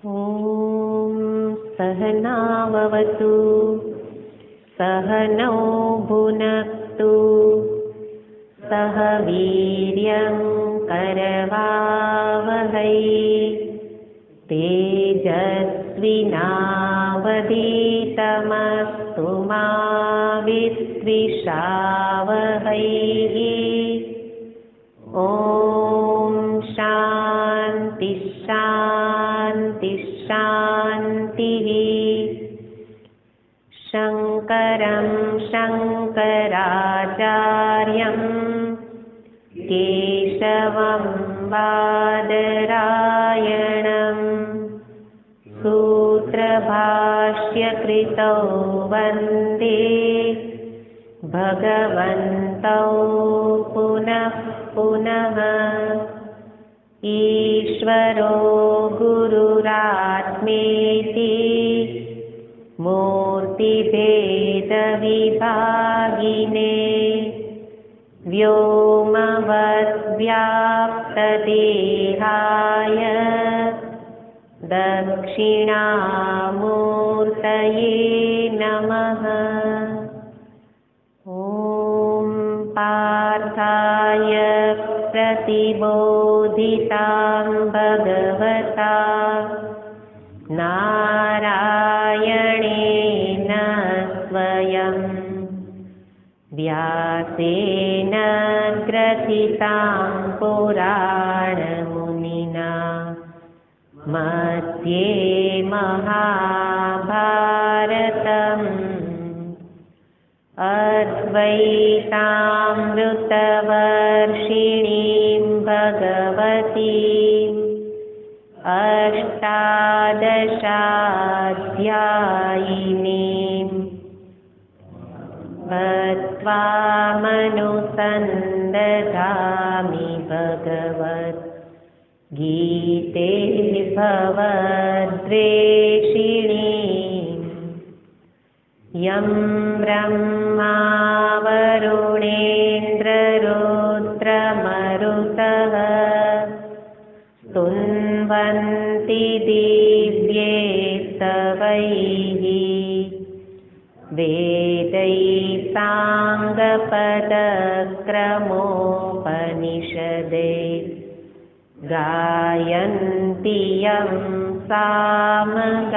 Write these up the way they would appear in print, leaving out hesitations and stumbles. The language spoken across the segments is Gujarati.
ॐ सहनाववतु सहनौ भुनक्तु सह वीर्यं करवावहै तेजस्विनावधीतमस्तु मा विद्विषावहै। ॐ शान्ति शान्ति शान्तिः। शङ्करं शङ्कराचार्यं केशवं बादरायणं सूत्रभाष्यकृतौ वन्दे भगवन्तौ पुनः पुनः। ईश्वरो गुरुरात्मेति मूर्तिभेदविभागिने व्योमवद्व्याप्तदेहाय दक्षिणामूर्तये नमः। ॐ पार्थाय प्रतिबोधितां भगवता नारायणेन स्वयं व्यासेन ग्रथितां पुराणमुनिना मध्ये महाभारतम् अद्वैतामृतवर्षिणीं भगवतीम् अष्टादशाध्यायिनीं त्वामनुसन्दधामि भगवद्गीते भवद्वेषिणीं यं ब्रह्मा वरुणेन्द्ररुद्रमरुतः स्तुन्वन्ति दिव्यैस्तवैः वेदैः साङ्गपदक्रमोपनिषदैः गायन्ति यं सामगाः।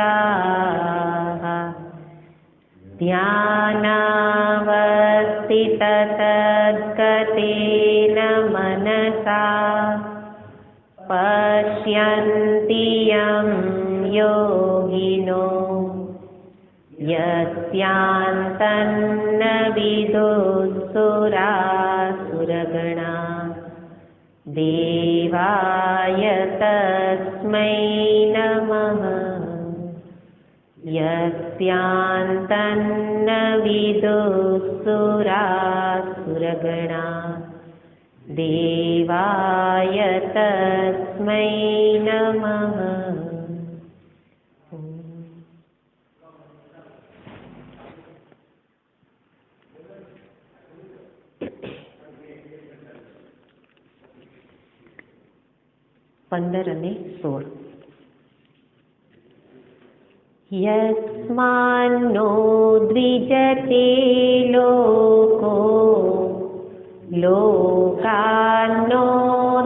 ध्यानावस्थिततद्गतेन मनसा पश्यन्ति यं योगिनो यस्यान्तन्न विदुःसुरासुरगणा देवाय तस्मै नमः। यस्यान्तन्न विदुःसुरासुरगणा देवाय तस्मै नमः। पंदर અને 16 यस्मान्नो द्विजते लोको लोकान्नो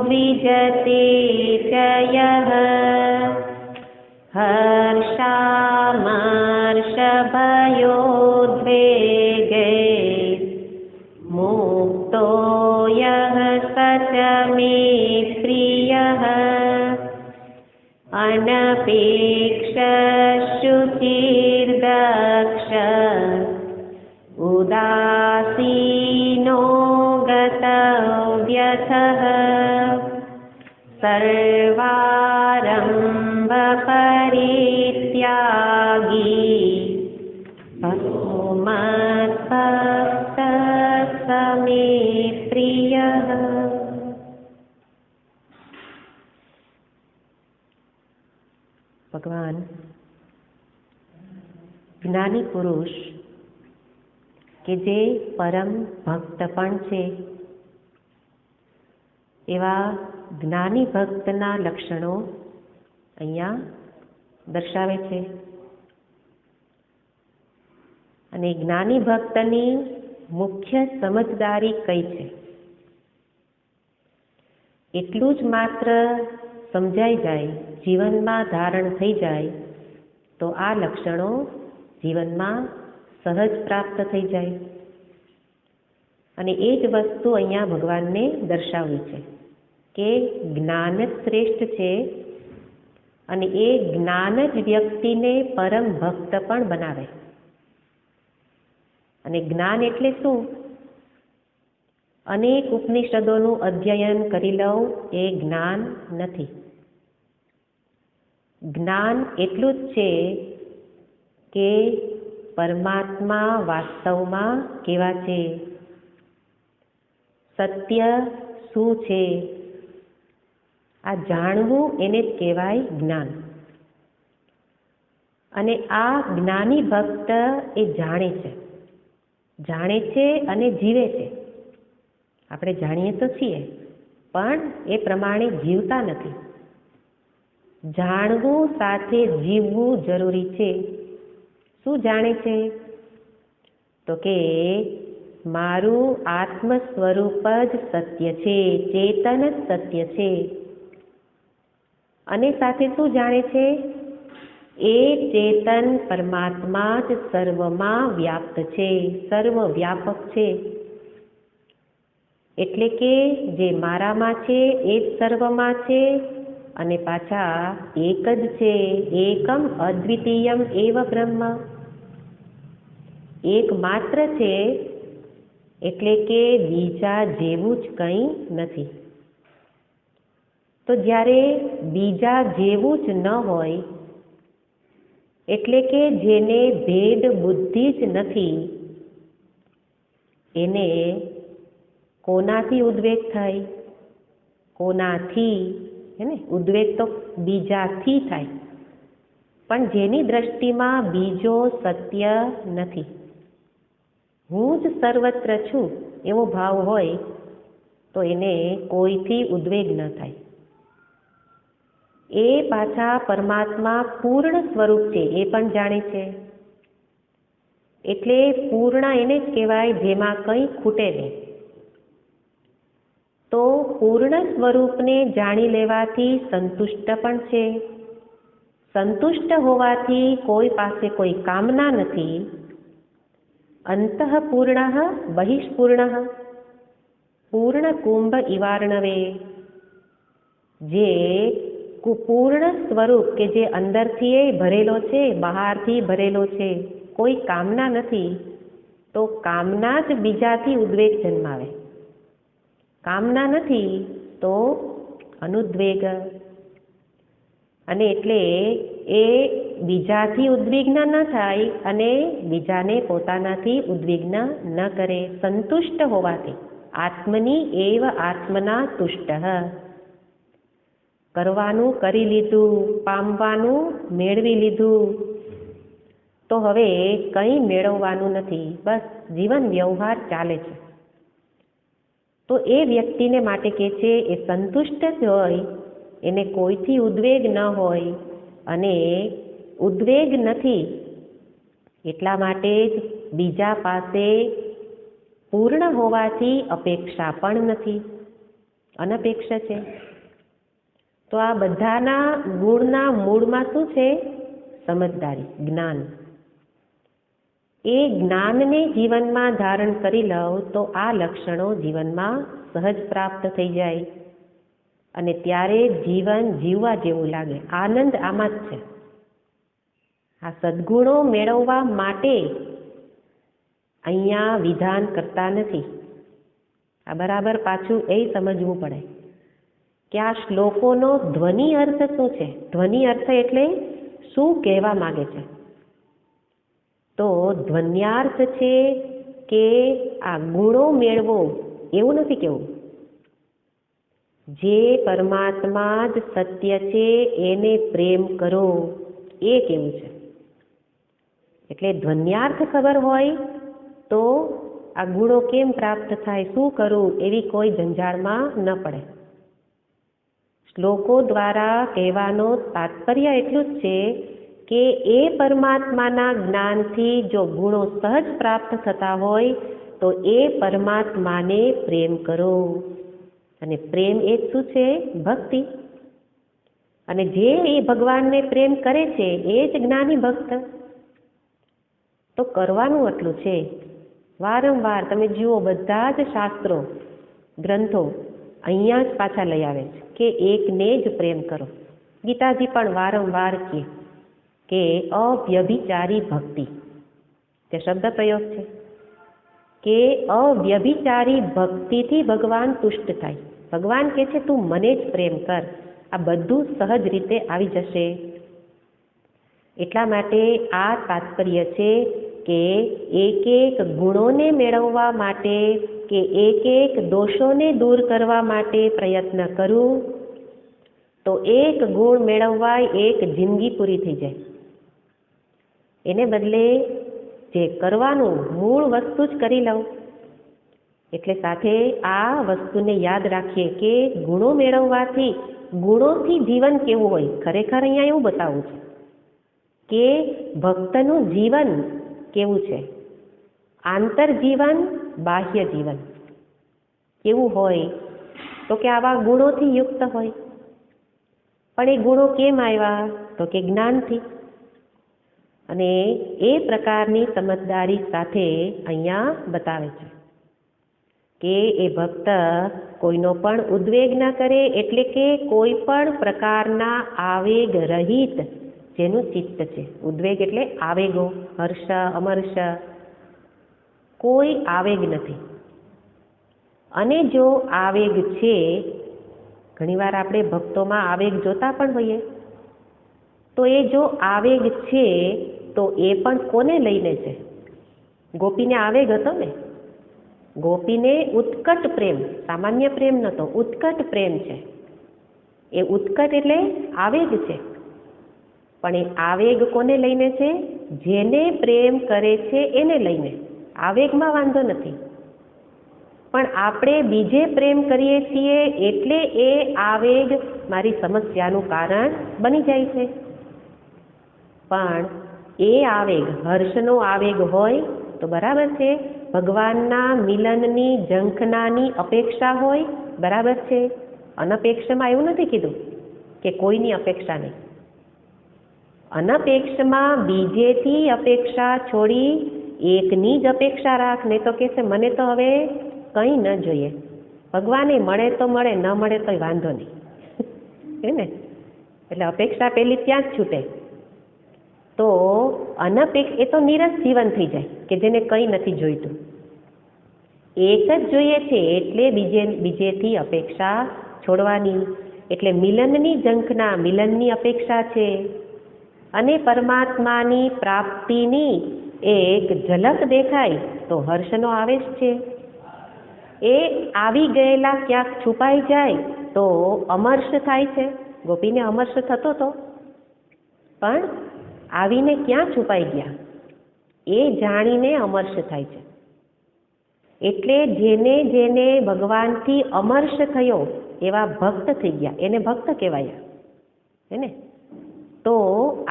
द्विजते च यः हर्षामर्षभयोद्वेगै मुक्तो यः स च मे प्रियः अनपेक्षशुचिर्दक्ष उदासीनो गतव्यथः सर्वारम्भपरित्यागी मद्भक्तः स मे प्रियः। भगवान જ્ઞાની પુરુષ કે જે પરમ ભક્ત પણ છે એવા જ્ઞાની ભક્તના લક્ષણો અહીંયા દર્શાવે છે. અને જ્ઞાની ભક્તની મુખ્ય સમજદારી કઈ છે એટલું જ માત્ર સમજાઈ જાય, જીવનમાં ધારણ થઈ જાય તો આ લક્ષણો જીવનમાં સહજ પ્રાપ્ત થઈ જાય. અને એ જ વસ્તુ અહીંયા ભગવાનને દર્શાવી છે કે જ્ઞાન જ શ્રેષ્ઠ છે અને એ જ્ઞાન જ વ્યક્તિને પરમ ભક્ત પણ બનાવે. અને જ્ઞાન એટલે શું? અનેક ઉપનિષદોનું અધ્યયન કરી લઉં એ જ્ઞાન નથી. જ્ઞાન એટલું જ છે કે પરમાત્મા વાસ્તવમાં કેવા છે, સત્ય શું છે, આ જાણવું એને જ કહેવાય જ્ઞાન. અને આ જ્ઞાની ભક્ત એ જાણે છે અને જીવે છે. આપણે જાણીએ તો છીએ પણ એ પ્રમાણે જીવતા નથી. જાણવું સાથે જીવવું જરૂરી છે. શું જાણે છે? તો કે મારું આત્મ સ્વરૂપ જ સત્ય છે, ચેતન જ સત્ય છે. અને સાથે શું જાણે છે? એ ચેતન પરમાત્મા જ સર્વમાં વ્યાપ્ત છે, સર્વવ્યાપક છે. એટલે કે જે મારામાં છે એ જ સર્વમાં છે અને પાછા એક જ છે. એકમ અદ્વિતીયમ એવ બ્રહ્મ. એક માત્ર છે એટલે કે બીજા જેવું જ કંઈ નથી. તો જ્યારે બીજા જેવું જ ન હોય એટલે કે જેને ભેદ બુદ્ધિ જ નથી, એને કોનાથી ઉદ્વેગ થાય? કોનાથી? હે ને, ઉદ્વેગ તો બીજાથી થાય. પણ જેની દ્રષ્ટિમાં બીજો સત્ય નથી, હું જ સર્વત્ર છું એવો ભાવ હોય તો એને કોઈથી ઉદ્વેગ ન થાય. એ પાછા પરમાત્મા પૂર્ણ સ્વરૂપ છે એ પણ જાણે છે. એટલે પૂર્ણ એને જ કહેવાય જેમાં કંઈ ખૂટે નહીં. તો પૂર્ણ સ્વરૂપને જાણી લેવાથી સંતુષ્ટ પણ છે. સંતુષ્ટ હોવાથી કોઈ પાસે કોઈ કામના નથી. અંતઃપૂર્ણ બહિષ્પૂર્ણ પૂર્ણ કુંભ ઇવાર્ણવે. જે પૂર્ણ સ્વરૂપ કે જે અંદરથી ભરેલો છે, બહારથી ભરેલો છે, કોઈ કામના નથી, તો કામના જ બીજાથી ઉદ્વેગ જન્માવે. કામના નથી તો અનુદ્વેગ. અને એટલે એ બીજાથી ઉદ્વિગ્ન ન થાય અને બીજાને પોતાનાથી ઉદ્વિગ્ન ન કરે. સંતુષ્ટ હોવાથી આત્મની એવ આત્મના તુષ્ટ. કરવાનું કરી લીધું, પામવાનું મેળવી લીધું, તો હવે કંઈ મેળવવાનું નથી, બસ જીવન વ્યવહાર ચાલે છે. તો એ વ્યક્તિને માટે કહે છે એ સંતુષ્ટ જ હોય, એને કોઈથી ઉદ્વેગ ન હોય. અને ઉદ્વેગ નથી એટલા માટે જ બીજા પાસે પૂર્ણ હોવાથી અપેક્ષા પણ નથી, અનપેક્ષ છે. તો આ બધાના ગુણના મૂળમાં શું છે? સમજદારી, જ્ઞાન. એ જ્ઞાનને જીવનમાં ધારણ કરી લઉં તો આ લક્ષણો જીવનમાં સહજ પ્રાપ્ત થઈ જાય અને ત્યારે જીવન જીવવા જેવું લાગે. આનંદ આમાં જ છે. આ સદ્ગુણો મેળવવા માટે અહીંયા વિધાન કરતા નથી. આ બરાબર પાછું એ સમજવું પડે કે આ શ્લોકોનો ધ્વનિ અર્થ શું છે. ધ્વનિ અર્થ એટલે શું કહેવા માગે છે. તો ધ્વન્યાર્થ છે કે આ ગુણો મેળવો એવું નથી કેવું. જે પરમાત્મા જ સત્ય છે એને પ્રેમ કરો એ કેવું છે. એટલે ધ્વન્યાર્થ ખબર હોય તો આ ગુણો કેમ પ્રાપ્ત થાય, શું કરવું એવી કોઈ ઝંઝાળમાં ન પડે. શ્લોકો દ્વારા કહેવાનો તાત્પર્ય એટલું જ છે કે એ પરમાત્માના જ્ઞાનથી જો ગુણો સહજ પ્રાપ્ત થતા હોય તો એ પરમાત્માને પ્રેમ કરો. અને પ્રેમ એ શું છે? ભક્તિ. અને જે એ ભગવાનને પ્રેમ કરે છે એ જ જ્ઞાની ભક્ત. તો કરવાનું એટલું છે. વારંવાર તમે જુઓ, બધા જ શાસ્ત્રો ગ્રંથો અહીંયા જ પાછા લઈ આવે છે કે એકને જ પ્રેમ કરો. ગીતાજી પણ વારંવાર કહે કે અવ્યભિચારી ભક્તિ, તે શબ્દ પ્રયોગ છે કે અવ્યભિચારી ભક્તિથી ભગવાન તુષ્ટ થાય. ભગવાન કહે છે તું મને જ પ્રેમ કર, આ બધું સહજ રીતે આવી જશે. એટલા માટે આ તાત્પર્ય છે કે એક એક ગુણોને મેળવવા માટે કે એક એક દોષોને દૂર કરવા માટે પ્રયત્ન કરું તો એક ગુણ મેળવવા એક જિંદગી પૂરી થઈ જાય. એને બદલે જે કરવાનું મૂળ વસ્તુ જ કરી લઉં. એટલે સાથે આ વસ્તુને યાદ રાખીએ કે ગુણો મેળવવાથી, ગુણોથી જીવન કેવું હોય. ખરેખર અહીંયા એવું બતાવું છે કે ભક્તનું જીવન કેવું છે. આંતર જીવન, બાહ્ય જીવન કેવું હોય તો કે આવા ગુણોથી યુક્ત હોય. પણ એ ગુણો કેમ આવ્યા? તો કે જ્ઞાનથી. અને એ પ્રકારની સમજદારી સાથે અહીંયા બતાવે છે કે એ ભક્ત કોઈનો પણ ઉદ્વેગ ન કરે, એટલે કે કોઈ પણ પ્રકારના આવેગ રહિત જેનું ચિત્ત છે. ઉદ્વેગ એટલે આવેગો, હર્ષ, અમર્ષ, કોઈ આવેગ નથી. અને જો આવેગ છે, ઘણીવાર આપણે ભક્તોમાં આવેગ જોતા પણ હોઈએ, તો એ જો આવેગ છે તો એ પણ કોને લઈને છે? ગોપીને આવેગ હતો ને. ગોપીને ઉત્કટ પ્રેમ, સામાન્ય પ્રેમ નહોતો, ઉત્કટ પ્રેમ છે. એ ઉત્કટ એટલે આવેગ છે. પણ એ આવેગ કોને લઈને છે? જેને પ્રેમ કરે છે એને લઈને. આવેગમાં વાંધો નથી. પણ આપણે બીજે પ્રેમ કરીએ છીએ એટલે એ આવેગ મારી સમસ્યાનું કારણ બની જાય છે. પણ એ આવેગ હર્ષનો આવેગ હોય તો બરાબર છે. ભગવાનના મિલનની ઝંખનાની અપેક્ષા હોય, બરાબર છે. અનપેક્ષમાં એવું નથી કીધું કે કોઈની અપેક્ષા નહીં. અનપેક્ષમાં બીજેથી અપેક્ષા છોડી એકની જ અપેક્ષા રાખ. નહીં તો કહેશે મને તો હવે કંઈ ન જોઈએ, ભગવાને મળે તો મળે, ન મળે તો વાંધો નહીં. હે ને? એટલે અપેક્ષા પેલી ત્યાં જ છૂટે. તો એ તો નીરસ જીવન થઈ જાય કે જેને કંઈ નથી જોઈતું. એક જ જોઈએ છે એટલે બીજેથી અપેક્ષા છોડવાની. એટલે મિલનની ઝંખના, મિલનની અપેક્ષા છે. અને પરમાત્માની પ્રાપ્તિની એક ઝલક દેખાય તો હર્ષનો આવેશ છે. એ આવી ગયેલા ક્યાંક છુપાઈ જાય તો અમર્ષ થાય છે. ગોપીને અમર્ષ થતો હતો, પણ આવીને ક્યાં છુપાઈ ગયા એ જાણીને અમર્ષ થાય છે. એટલે જેને જેને ભગવાનથી અમર્ષ થયો એવા ભક્ત થઈ ગયા, એને ભક્ત કહેવાયા. હે ને? તો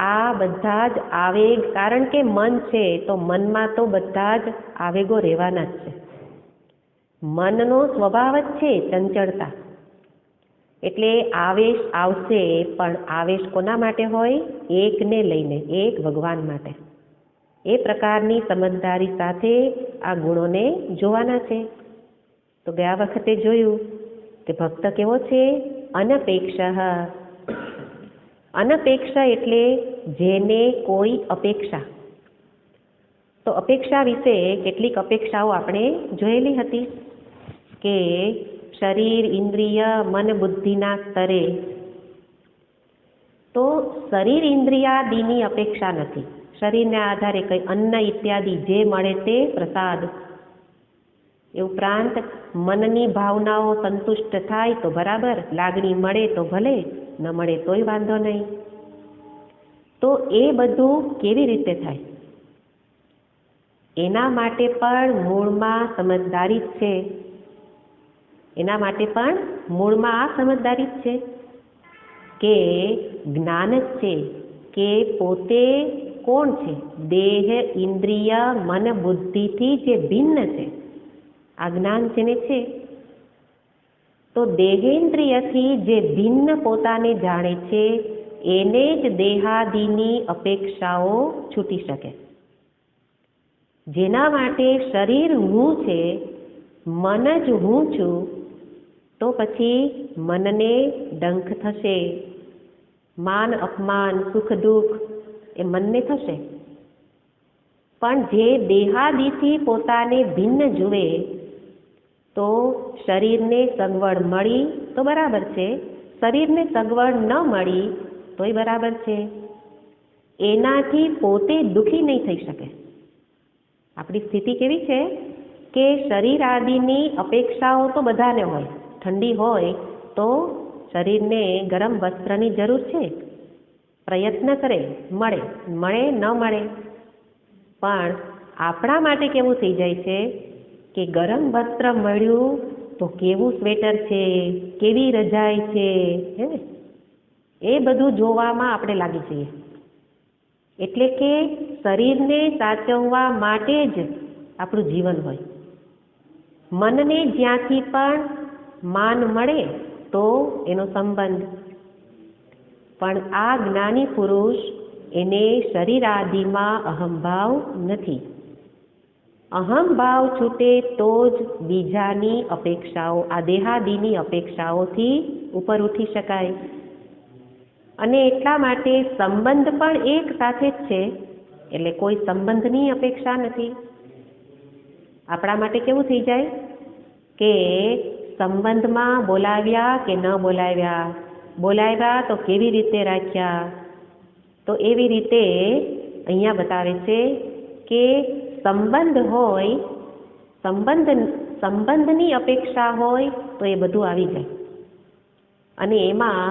આ બધા જ આવેગ, કારણ કે મન છે તો મનમાં તો બધા જ આવેગો રહેવાના જ છે. મનનો સ્વભાવ જ છે ચંચળતા. એટલે આવેશ આવશે, પણ આવેશ કોના માટે હોય? એકને લઈને, એક ભગવાન માટે. એ પ્રકારની સમજદારી સાથે આ ગુણોને જોવાના છે. તો ગયા વખતે જોયું કે ભક્ત કેવો છે? અનપેક્ષ. અનપેક્ષ એટલે જેને કોઈ અપેક્ષા. તો અપેક્ષા વિશે કેટલીક અપેક્ષાઓ આપણે જોયેલી હતી કે શરીર, ઇન્દ્રિય, મન, બુદ્ધિના સ્તરે તો શરીર ઇન્દ્રિયાદિની અપેક્ષા નથી. શરીરના આધારે કંઈ અન્ન ઇત્યાદિ જે મળે તે પ્રસાદ. એ ઉપરાંત મનની ભાવનાઓ સંતુષ્ટ થાય તો બરાબર, લાગણી મળે તો ભલે, ન મળે તોય વાંધો નહીં. તો એ બધું કેવી રીતે થાય? એના માટે પણ મૂળમાં સમજદારી જ છે. એના માટે પણ મૂળમાં આ સમજદારી જ છે કે જ્ઞાન જ છે કે પોતે કોણ છે? દેહ, ઇન્દ્રિય, મન, બુદ્ધિથી જે ભિન્ન છે, આ જ્ઞાન જેને છે, તો દેહેન્દ્રિયથી જે ભિન્ન પોતાને જાણે છે એને જ દેહાદિની અપેક્ષાઓ છૂટી શકે. જેના માટે શરીર હું છે, મન જ હું છું, તો પછી મનને ડંખ થશે, માન અપમાન, સુખ દુઃખ એ મનને થશે. પણ જે દેહાદિથી પોતાને ભિન્ન જુએ, તો શરીરને સગવડ મળી તો બરાબર છે, શરીરને સગવડ ન મળી તોય બરાબર છે. એનાથી પોતે દુઃખી નહીં થઈ શકે. આપણી સ્થિતિ કેવી છે કે શરીર આદિની અપેક્ષાઓ તો બધાને હોય. ઠંડી હોય તો શરીરને ગરમ વસ્ત્રની જરૂર છે, પ્રયત્ન કરે, મળે, મળે ન મળે. પણ આપણા માટે કેવું થઈ જાય છે કે ગરમ વસ્ત્ર મળ્યું તો કેવું સ્વેટર છે, કેવી રજાઈ છે, હે ને, એ બધું જોવામાં આપણે લાગી જઈએ. એટલે કે શરીરને સાચવવા માટે જ આપણું જીવન હોય. મનને જ્યાંથી પણ માન મળે તો એનો સંબંધ. પણ આ જ્ઞાની પુરુષ એને શરીર આદિમાં અહંભાવ નથી. અહંભાવ છૂટે તો જ બીજાની અપેક્ષાઓ, આ દેહાદિની અપેક્ષાઓથી ઉપર ઉઠી શકાય. અને એટલા માટે સંબંધ પણ એક સાથે જ છે, એટલે કોઈ સંબંધની અપેક્ષા નથી. આપણા માટે કેવું થઈ જાય કે સંબંધમાં બોલાવ્યા કે ન બોલાવ્યા, બોલાવ્યા તો કેવી રીતે રાખ્યા. તો એવી રીતે અહીંયા બતાવે છે કે સંબંધ હોય, સંબંધની અપેક્ષા હોય તો એ બધું આવી જાય. અને એમાં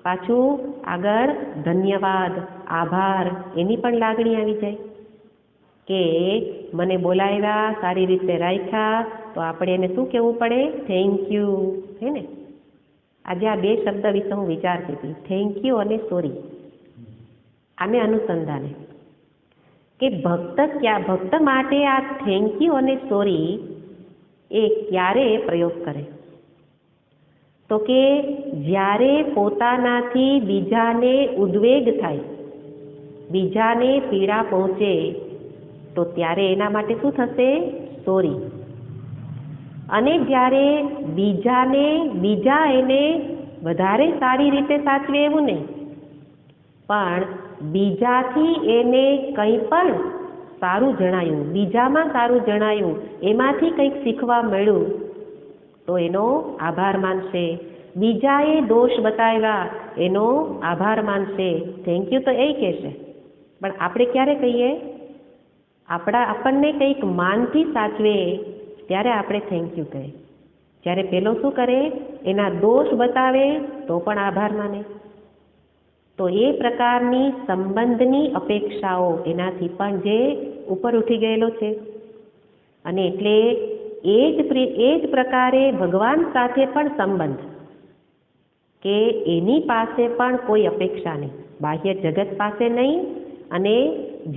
પાછું આગળ ધન્યવાદ, આભાર, એની પણ લાગણી આવી જાય કે મને બોલાવ્યા, સારી રીતે રાખ્યા, તો આપણે એને શું કહેવું પડે? થેન્ક યુ, હે ને. આજે આ બે શબ્દ વિશે હું વિચારતી હતી, થેન્ક યુ અને સોરી. આને અનુસંધાને કે ભક્ત માટે આ થેન્ક યુ અને સોરી એ ક્યારે પ્રયોગ કરે? તો કે જ્યારે પોતાનાથી બીજાને ઉદ્વેગ થાય, બીજાને પીડા પહોંચે, તો ત્યારે એના માટે શું થશે? સોરી. અને જ્યારે બીજા એને વધારે સારી રીતે સાચવે એવું નહીં, પણ બીજાથી એને કંઈ પણ સારું જણાયું, બીજામાં સારું જણાયું, એમાંથી કંઈક શીખવા મળ્યું, તો એનો આભાર માનશે. બીજાએ દોષ બતાવ્યા, એનો આભાર માનશે. થેન્ક યુ તો એ કહેશે. પણ આપણે ક્યારે કહીએ? આપણને કંઈક માનથી સાચવે ત્યારે આપણે થેન્ક યુ કહીએ. જ્યારે પેલો શું કરે? એના દોષ બતાવે તો પણ આભાર માને. તો એ પ્રકારની સંબંધની અપેક્ષાઓ એનાથી પણ જે ઉપર ઉઠી ગયેલો છે. અને એટલે એ જ પ્રકારે ભગવાન સાથે પણ સંબંધ, કે એની પાસે પણ કોઈ અપેક્ષા નહીં, બાહ્ય જગત પાસે નહીં, અને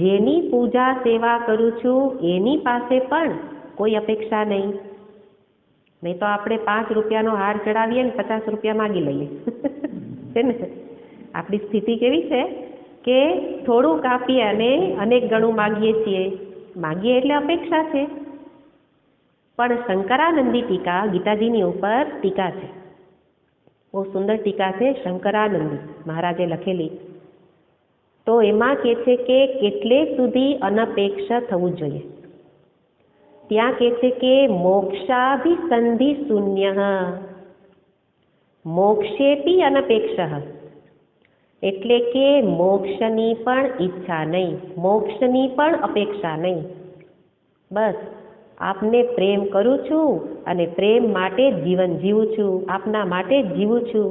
જેની પૂજા સેવા કરું છું એની પાસે પણ કોઈ અપેક્ષા નહીં. નહીં તો આપણે 5 રૂપિયાનો હાર ચડાવીએ ને 50 રૂપિયા માગી લઈએ છે ને. આપણી સ્થિતિ કેવી છે કે થોડું કાપીએ અને અનેક ગણું માગીએ છીએ. માગીએ એટલે અપેક્ષા છે. પણ શંકરાનંદી ટીકા, ગીતાજીની ઉપર ટીકા છે, બહુ સુંદર ટીકા છે શંકરાનંદી મહારાજે લખેલી. તો એમાં કહે છે કે કેટલે સુધી અનપેક્ષ થવું જોઈએ. ત્યાં કહે છે કે મોક્ષાભિસંધિ શૂન્ય, મોક્ષેપી અનપેક્ષ, એટલે કે મોક્ષની પણ ઈચ્છા નહીં, મોક્ષની પણ અપેક્ષા નહીં. બસ આપને પ્રેમ કરું છું અને પ્રેમ માટે જ જીવન જીવું છું, આપના માટે જ જીવું છું.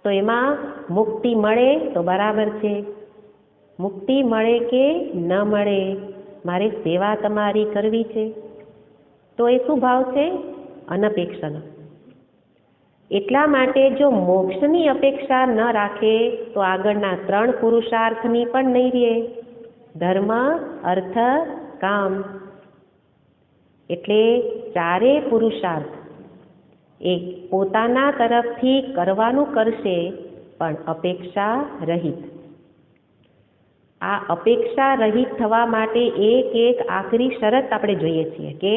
તો એમાં મુક્તિ મળે તો બરાબર છે, મુક્તિ મળે કે ન મળે, મારે સેવા તમારી કરવી છે. તો એ શું ભાવ છે? અનપેક્ષાનો. એટલા માટે જો મોક્ષની અપેક્ષા ન રાખે તો આગળના 3 પુરુષાર્થની પણ નહીં રહે, ધર્મ, અર્થ, કામ. એટલે 4 પુરુષાર્થ એ પોતાના તરફથી કરવાનું કરશે, પણ અપેક્ષા રહિત. આ અપેક્ષા રહિત થવા માટે એક આખરી શરત આપણે જોઈએ છીએ કે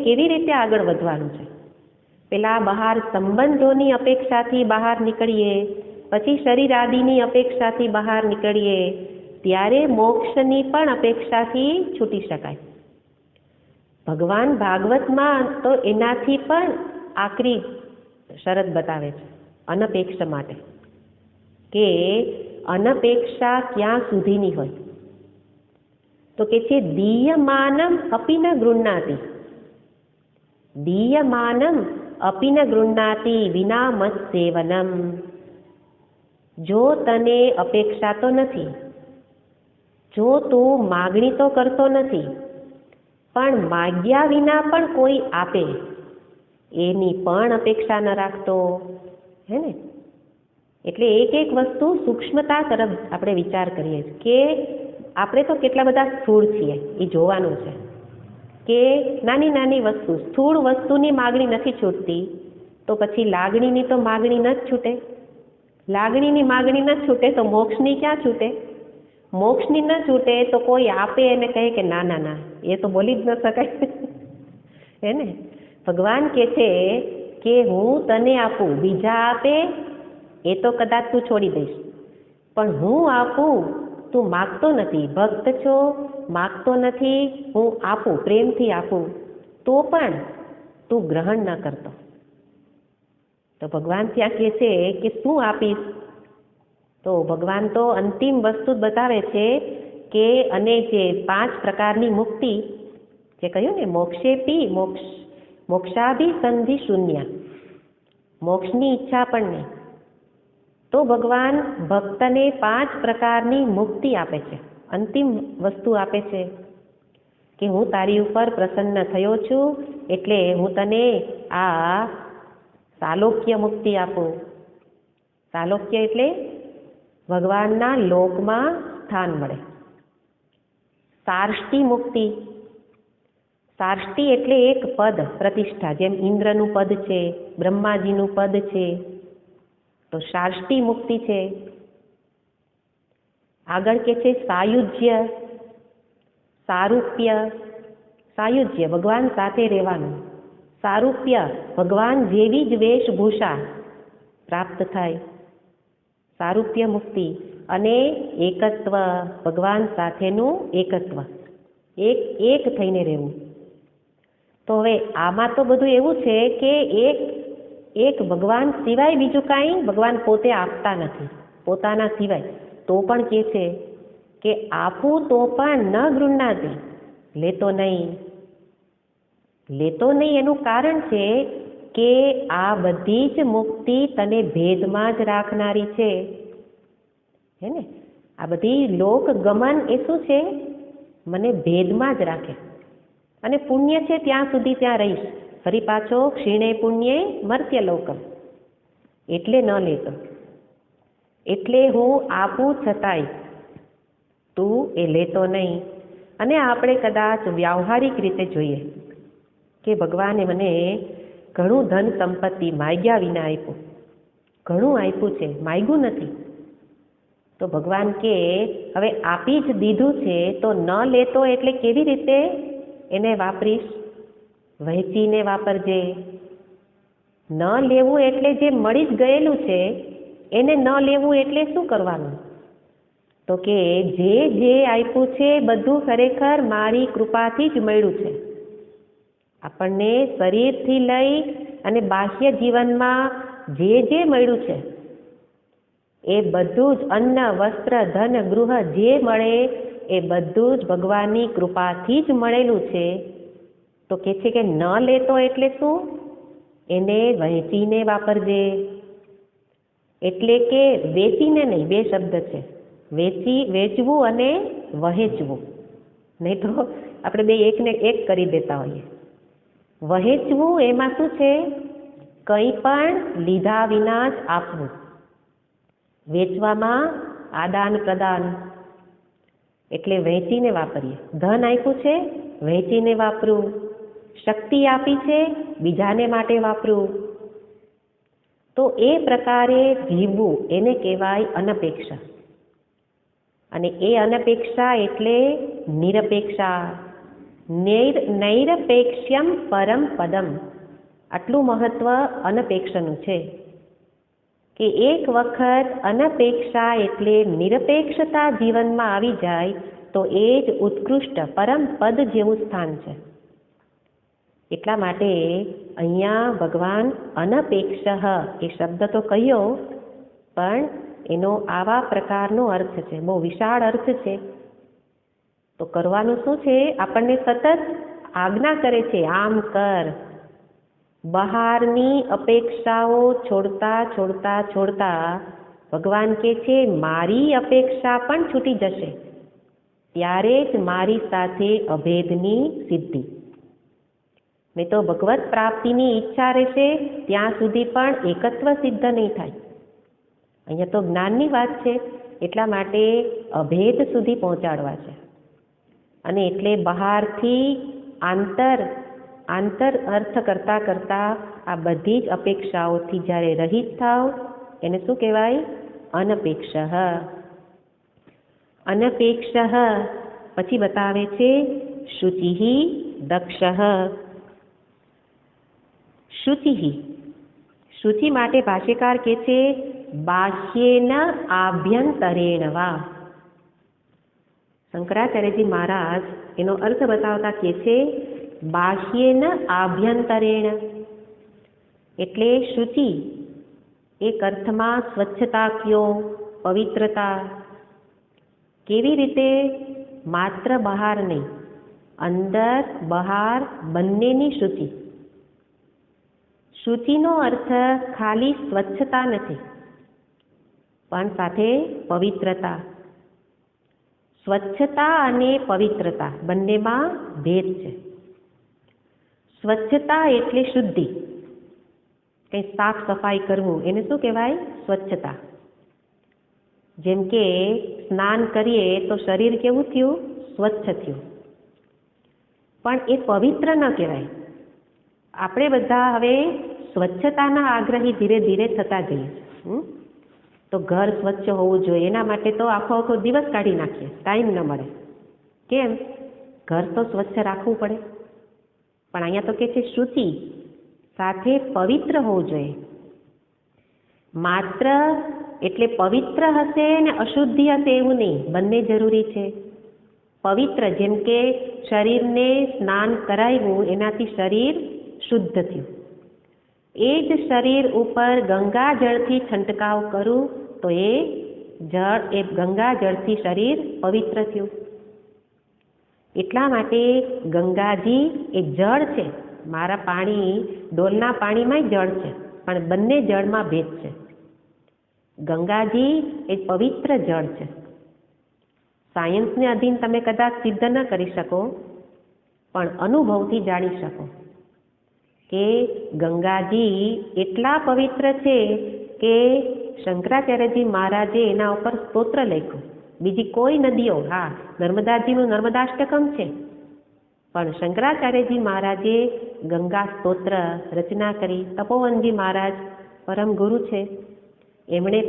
કેવી રીતે આગળ વધવાનું છે. પેલા બહાર સંબંધોની અપેક્ષાથી બહાર નીકળીએ, પછી શરીર આદિની અપેક્ષાથી બહાર નીકળીએ, ત્યારે મોક્ષની પણ અપેક્ષાથી છૂટી શકાય. ભગવાન ભાગવતમાં તો એનાથી પણ આકરી શરત બતાવે છે અનપેક્ષ માટે, કે અનપેક્ષા ક્યાં સુધીની હોય, તો કે છે દીયમાનમ અપી ન ગૃહ્ણાતિ, દીયમાનમ અપી ન ગૃહ્ણાતિ વિના મત સેવનમ. જો તને અપેક્ષા તો નથી, જો તું માગણી તો કરતો નથી, પણ માગ્યા વિના પણ કોઈ આપે એની પણ અપેક્ષા ન રાખતો, હે ને. એટલે એક વસ્તુ સૂક્ષ્મતા તરફ આપણે વિચાર કરીએ કે આપણે તો કેટલા બધા સ્થૂળ છીએ એ જોવાનું છે, કે નાની નાની વસ્તુ, સ્થૂળ વસ્તુની માગણી નથી છૂટતી, તો પછી લાગણીની તો માગણી ન જ છૂટે. લાગણીની માગણી ન છૂટે તો મોક્ષની ક્યાં છૂટે? મોક્ષની ન છૂટે તો કોઈ આપે એને કહે કે ના ના ના, એ તો બોલી જ ન શકાય, હે ને. ભગવાન કહે છે કે હું તને આપું, બીજા આપે એ તો કદાચ તું છોડી દઈશ, પણ હું આપું, તું માગતો નથી, ભક્ત છો, માગતો નથી, હું આપું, પ્રેમથી આપું, તો પણ તું ગ્રહણ ન કરતો. તો ભગવાન ત્યાં કહે છે કે શું આપીશ? તો ભગવાન તો અંતિમ વસ્તુ બતાવે છે કે અને જે 5 પ્રકારની મુક્તિ જે કહ્યું ને, મોક્ષાભિસંધિ શૂન્ય, મોક્ષની ઈચ્છા પણ નહીં, તો ભગવાન ભક્તને 5 પ્રકારની મુક્તિ આપે છે, અંતિમ વસ્તુ આપે છે કે હું તારી ઉપર પ્રસન્ન થયો છું, એટલે હું તને આ સાલોક્ય મુક્તિ આપું. સાલોક્ય એટલે ભગવાનના લોકમાં સ્થાન મળે. સાર્ષ્ટી મુક્તિ, સાર્ષ્ટી એટલે એક પદ, પ્રતિષ્ઠા, જેમ ઇન્દ્રનું પદ છે, બ્રહ્માજીનું પદ છે, તો સાર્ષ્ટી મુક્તિ છે. આગળ કે છે સાયુજ્ય, સારૂપ્ય. સાયુજ્ય ભગવાન સાથે રહેવાનું, સારૂપ્ય ભગવાન જેવી જ વેશભૂષા પ્રાપ્ત થાય, સારૂપ્ય મુક્તિ. અને એકત્વ, ભગવાન સાથેનું એકત્વ, એક થઈને રહેવું. તો હવે આમાં તો બધું એવું છે કે એક ભગવાન સિવાય બીજું કાંઈ ભગવાન પોતે આપતા નથી, પોતાના સિવાય. તો પણ કહે છે કે આપું તો પણ ન ગૃહ્ણાતિ, લેતો નહીં. લેતો નહીં એનું કારણ છે કે આ બધી જ મુક્તિ તને ભેદમાં જ રાખનારી છે, હે ને. આ બધી લોક ગમન એ શું છે? મને ભેદમાં જ રાખે. અને પુણ્ય છે ત્યાં સુધી ત્યાં રહીશ, ફરી પાછો ક્ષીણે પુણ્યે મર્ત્ય લોકમ, એટલે ન લેતો. એટલે હું આપું છતાંય તું એ લેતો નહીં. અને આપણે કદાચ વ્યવહારિક રીતે જોઈએ કે ભગવાને મને ઘણું ધન સંપત્તિ માગ્યા વિના આપ્યું, ઘણું આપ્યું છે, માગ્યું નથી. તો ભગવાન કે હવે આપી જ દીધું છે તો ન લેતો એટલે કેવી રીતે એને વાપરીશ? વહેંચીને વાપરજે. ન લેવું એટલે જે મળી જ ગયેલું છે એને ન લેવું એટલે શું કરવાનું? તો કે જે આપ્યું છે બધું ખરેખર મારી કૃપાથી જ મળ્યું છે. આપણને શરીરથી લઈ અને બાહ્ય જીવનમાં જે મળ્યું છે એ બધું જ, અન્ન, વસ્ત્ર, ધન, ગૃહ જે મળે એ બધું જ ભગવાનની કૃપાથી જ મળેલું છે. તો કે છે કે ન લેતો એટલે શું? એને વહેંચીને વાપરજે. એટલે કે વેચીને નહીં, 2 શબ્દ છે, વેચવું અને વહેંચવું. નહીં તો આપણે 2 એકને એક કરી દેતા હોઈએ. વહેંચવું એમાં શું છે? કંઈ પણ લીધા વિના જ આપવું. વેચવામાં આદાન પ્રદાન એટલે વહેંચીને વાપરીએ. ધન આપ્યું છે, વહેંચીને વાપરવું. શક્તિ આપી છે, બીજાને માટે વાપરવું. તો એ પ્રકારે જીવવું એને કહેવાય અનપેક્ષા. અને એ અનપેક્ષા એટલે નિરપેક્ષા. નૈરપેક્ષ્યમ પરમ પદમ. આટલું મહત્વ અનપેક્ષનું છે કે એક વખત અનપેક્ષા એટલે નિરપેક્ષતા જીવનમાં આવી જાય તો એ જ ઉત્કૃષ્ટ પરમ પદ જેવું સ્થાન છે. એટલા માટે અહીંયા ભગવાન અનપેક્ષ એ શબ્દ તો કહ્યો, પણ એનો આવા પ્રકારનો અર્થ છે, બહુ વિશાળ અર્થ છે. તો કરવાનું શું છે? આપણને સતત આજ્ઞા કરે છે, આમ કર. બહારની અપેક્ષાઓ છોડતા છોડતા છોડતા ભગવાન કહે છે મારી અપેક્ષા પણ છૂટી જશે, ત્યારે જ મારી સાથે અભેદની સિદ્ધિ. નહીં તો ભગવત પ્રાપ્તિની ઈચ્છા રહેશે ત્યાં સુધી પણ એકત્વ સિદ્ધ નહીં થાય. અહીંયા તો જ્ઞાનની વાત છે, એટલા માટે અભેદ સુધી પહોંચાડવા છે. અને એટલે બહારથી આંતર અર્થ કરતાં કરતાં આ બધી જ અપેક્ષાઓથી જ્યારે રહિત થાવ એને શું કહેવાય? અનપેક્ષ. અનપેક્ષ પછી બતાવે છે શુચિ દક્ષ. શુચિ માટે ભાષ્યકાર કહે છે બાહ્યેન આભ્યંતરેણ વા. શંકરાચાર્યજી મહારાજ એનો અર્થ બતાવતા કહે છે બાહ્યેન આભ્યંતરેણ એટલે શુચિ એક અર્થમાં સ્વચ્છતા કયો, પવિત્રતા. કેવી રીતે? માત્ર બહાર નહીં, અંદર બહાર બંનેની શુચિ. શુચિનો અર્થ ખાલી સ્વચ્છતા નથી, પણ સાથે પવિત્રતા. સ્વચ્છતા અને પવિત્રતા બંનેમાં ભેદ છે. સ્વચ્છતા એટલે શુદ્ધિ, કંઈ સાફ સફાઈ કરવું એને શું કહેવાય? સ્વચ્છતા. જેમ કે સ્નાન કરીએ તો શરીર કેવું થયું? સ્વચ્છ થયું. પણ એ પવિત્ર ન કહેવાય. આપણે બધા હવે સ્વચ્છતાના આગ્રહી ધીરે ધીરે થતા જઈએ. તો ઘર સ્વચ્છ હોવું જોઈએ, એના માટે તો આખો દિવસ કાઢી નાખીએ, ટાઈમ ન મળે. કેમ? ઘર તો સ્વચ્છ રાખવું પડે. પણ અહીંયા તો કે છે શુચિ સાથે પવિત્ર હોવું જોઈએ. માત્ર એટલે પવિત્ર હશે ને અશુદ્ધિ હશે એવું નહીં, બંને જરૂરી છે. પવિત્ર જેમ કે શરીરને સ્નાન કરાવ્યું એનાથી શરીર શુદ્ધ થયું. એ જ શરીર ઉપર ગંગા જળથી છંટકાવ કરું તો એ ગંગા જળથી શરીર પવિત્ર થયું. એટલા માટે ગંગાજી એ જળ છે. મારા પાણી, ડોલના પાણીમાંય જળ છે, પણ બંને જળમાં ભેદ છે. ગંગાજી એ પવિત્ર જળ છે. સાયન્સને અધીન તમે કદાચ સિદ્ધ ન કરી શકો, પણ અનુભવથી જાણી શકો કે ગંગાજી એટલા પવિત્ર છે કે શંકરાચાર્યજી મહારાજે એના ઉપર સ્તોત્ર લખ્યું. બીજી કોઈ નદીઓ, હા નર્મદાજીનું નર્મદાષ્ટકમ છે, પણ શંકરાચાર્યજી મહારાજે ગંગા સ્તોત્ર રચના કરી. તપોવનજી મહારાજ પરમ ગુરુ છે, એમણે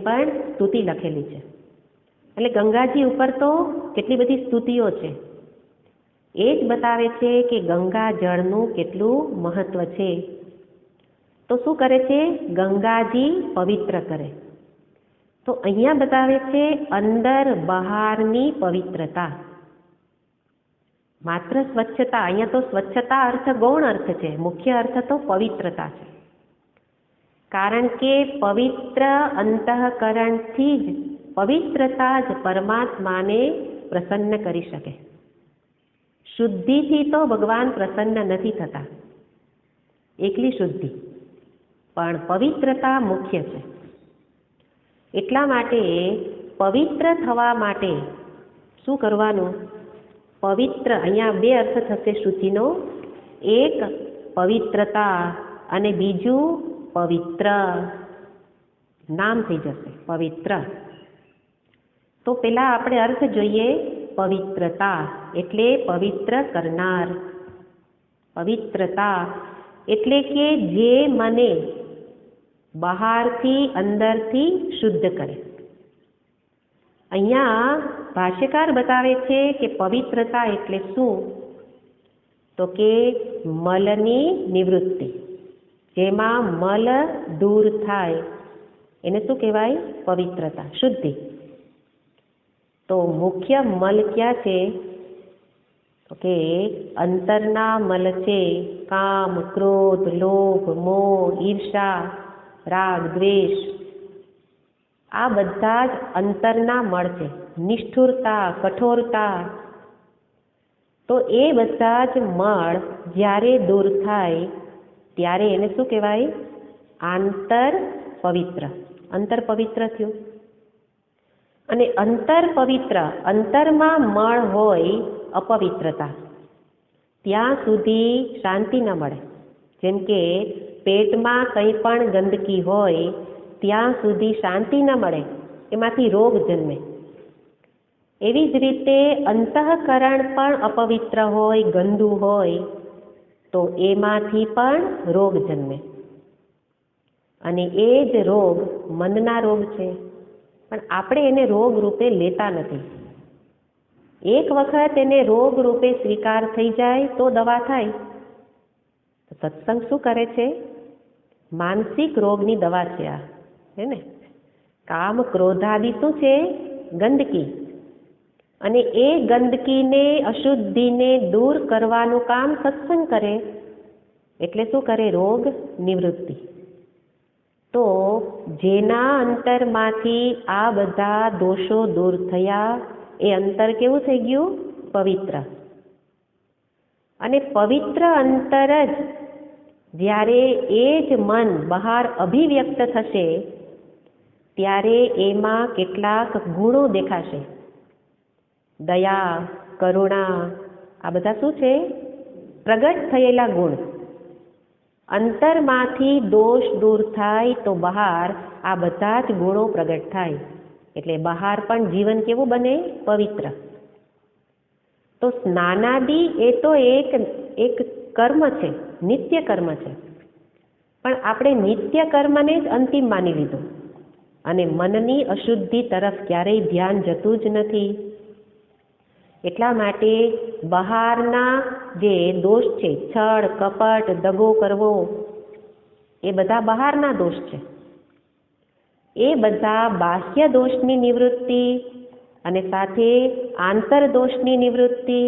પણ સ્તુતિ લખેલી છે. એટલે ગંગાજી ઉપર તો કેટલી બધી સ્તુતિઓ છે. એ જ બતાવે છે કે ગંગા જળનું કેટલું મહત્વ છે. તો શું કરે છે? ગંગાજી પવિત્ર કરે. તો અહીંયા બતાવે છે અંદર બહારની પવિત્રતા. માત્ર સ્વચ્છતા, અહીંયા તો સ્વચ્છતા અર્થ ગૌણ અર્થ છે, મુખ્ય અર્થ તો પવિત્રતા છે. કારણ કે પવિત્ર અંતઃકરણથી જ પવિત્રતા જ પરમાત્માને પ્રસન્ન કરી શકે. શુદ્ધિથી તો ભગવાન પ્રસન્ન નથી થતા, એકલી શુદ્ધિ, પણ પવિત્રતા મુખ્ય છે. એટલા માટે પવિત્ર થવા માટે શું કરવાનું? પવિત્ર, અહીંયા બે અર્થ થશે શુચિનો. એક પવિત્રતા અને બીજું પવિત્ર નામ થઈ જશે પવિત્ર. તો પેલા આપણે અર્થ જોઈએ. પવિત્રતા એટલે પવિત્ર કરનાર. પવિત્રતા એટલે કે જે મને બહારથી અંદરથી શુદ્ધ કરે. અહીંયા ભાષ્યકાર બતાવે છે કે પવિત્રતા એટલે શું? તો કે મલની નિવૃત્તિ, જેમાં મલ દૂર થાય એને શું કહેવાય? પવિત્રતા, શુદ્ધિ. તો મુખ્ય મલ ક્યાં છે? તો કે અંતરના મલ છે. કામ, ક્રોધ, લોભ, મોહ, ઈર્ષા, રાગ, દ્વેષ, આ બધા જ અંતરના મળ છે. નિષ્ઠુરતા, કઠોરતા, તો એ બધા જ મળ જ્યારે દૂર થાય ત્યારે એને શું કહેવાય? આંતર પવિત્ર. અંતર પવિત્ર થયું. અને અંતર પવિત્ર, અંતરમાં મળ હોય, અપવિત્રતા, ત્યાં સુધી શાંતિ ન મળે. જેમ કે પેટમાં કંઈ પણ ગંદકી હોય ત્યાં સુધી શાંતિ ન મળે, એમાંથી રોગ જન્મે. એવી જ રીતે અંતઃકરણ પણ અપવિત્ર હોય, ગંદુ હોય, તો એમાંથી પણ રોગ જન્મે. અને એ જ રોગ મનના રોગ છે. પણ આપણે એને રોગ રૂપે લેતા નથી. એક વખત એને રોગ રૂપે સ્વીકાર થઈ જાય તો દવા થાય. સત્સંગ શું કરે છે? માનસિક રોગની દવા છે આ, હે ને? કામ, ક્રોધાદિ શું છે? ગંદકી. અને એ ગંદકીને, અશુદ્ધિને દૂર કરવાનું કામ સત્સંગ કરે. એટલે શું કરે? રોગ નિવૃત્તિ. તો જેના અંતરમાંથી આ બધા દોષો દૂર થયા, એ અંતર કેવું થઈ ગયું? પવિત્ર. અને પવિત્ર અંતર જ જ્યારે એ જ મન બહાર અભિવ્યક્ત થશે ત્યારે એમાં કેટલાક ગુણો દેખાશે. દયા, કરુણા, આ બધા શું છે? પ્રગટ થયેલા ગુણ. અંતરમાંથી દોષ દૂર થાય તો બહાર આ બધા જ ગુણો પ્રગટ થાય. એટલે બહાર પણ જીવન કેવું બને? પવિત્ર. તો સ્નાનાદિ એ તો એક કર્મ છે, નિત્ય કર્મ છે. પણ આપણે નિત્ય કર્મને જ અંતિમ માની લીધું અને મનની અશુદ્ધિ તરફ ક્યારેય ધ્યાન જતું જ નથી. એટલા માટે બહારના જે દોષ છે, છળ, કપટ, દગો કરવો, એ બધા બહારના દોષ છે. એ બધા બાહ્ય દોષની નિવૃત્તિ અને સાથે આંતર દોષની નિવૃત્તિ.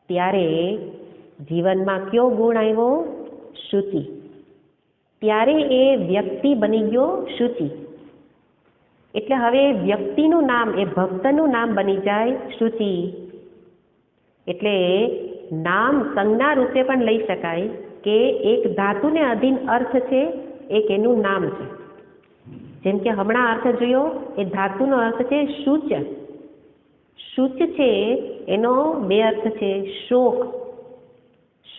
ત્યારે જીવનમાં કયો ગુણ આવ્યો? શુચિ. ત્યારે એ વ્યક્તિ બની ગયો શુચિ. એટલે હવે વ્યક્તિનું નામ, એ ભક્તનું નામ બની જાય શુચિ. એટલે નામ સંજ્ઞા રૂપે પણ લઈ શકાય કે એક ધાતુને અધીન અર્થ છે, એક એનું નામ છે. જેમ કે હમણાં અર્થ જોયો, એ ધાતુનો અર્થ છે શુચ. શુચ છે એનો બે અર્થ છે, શોક,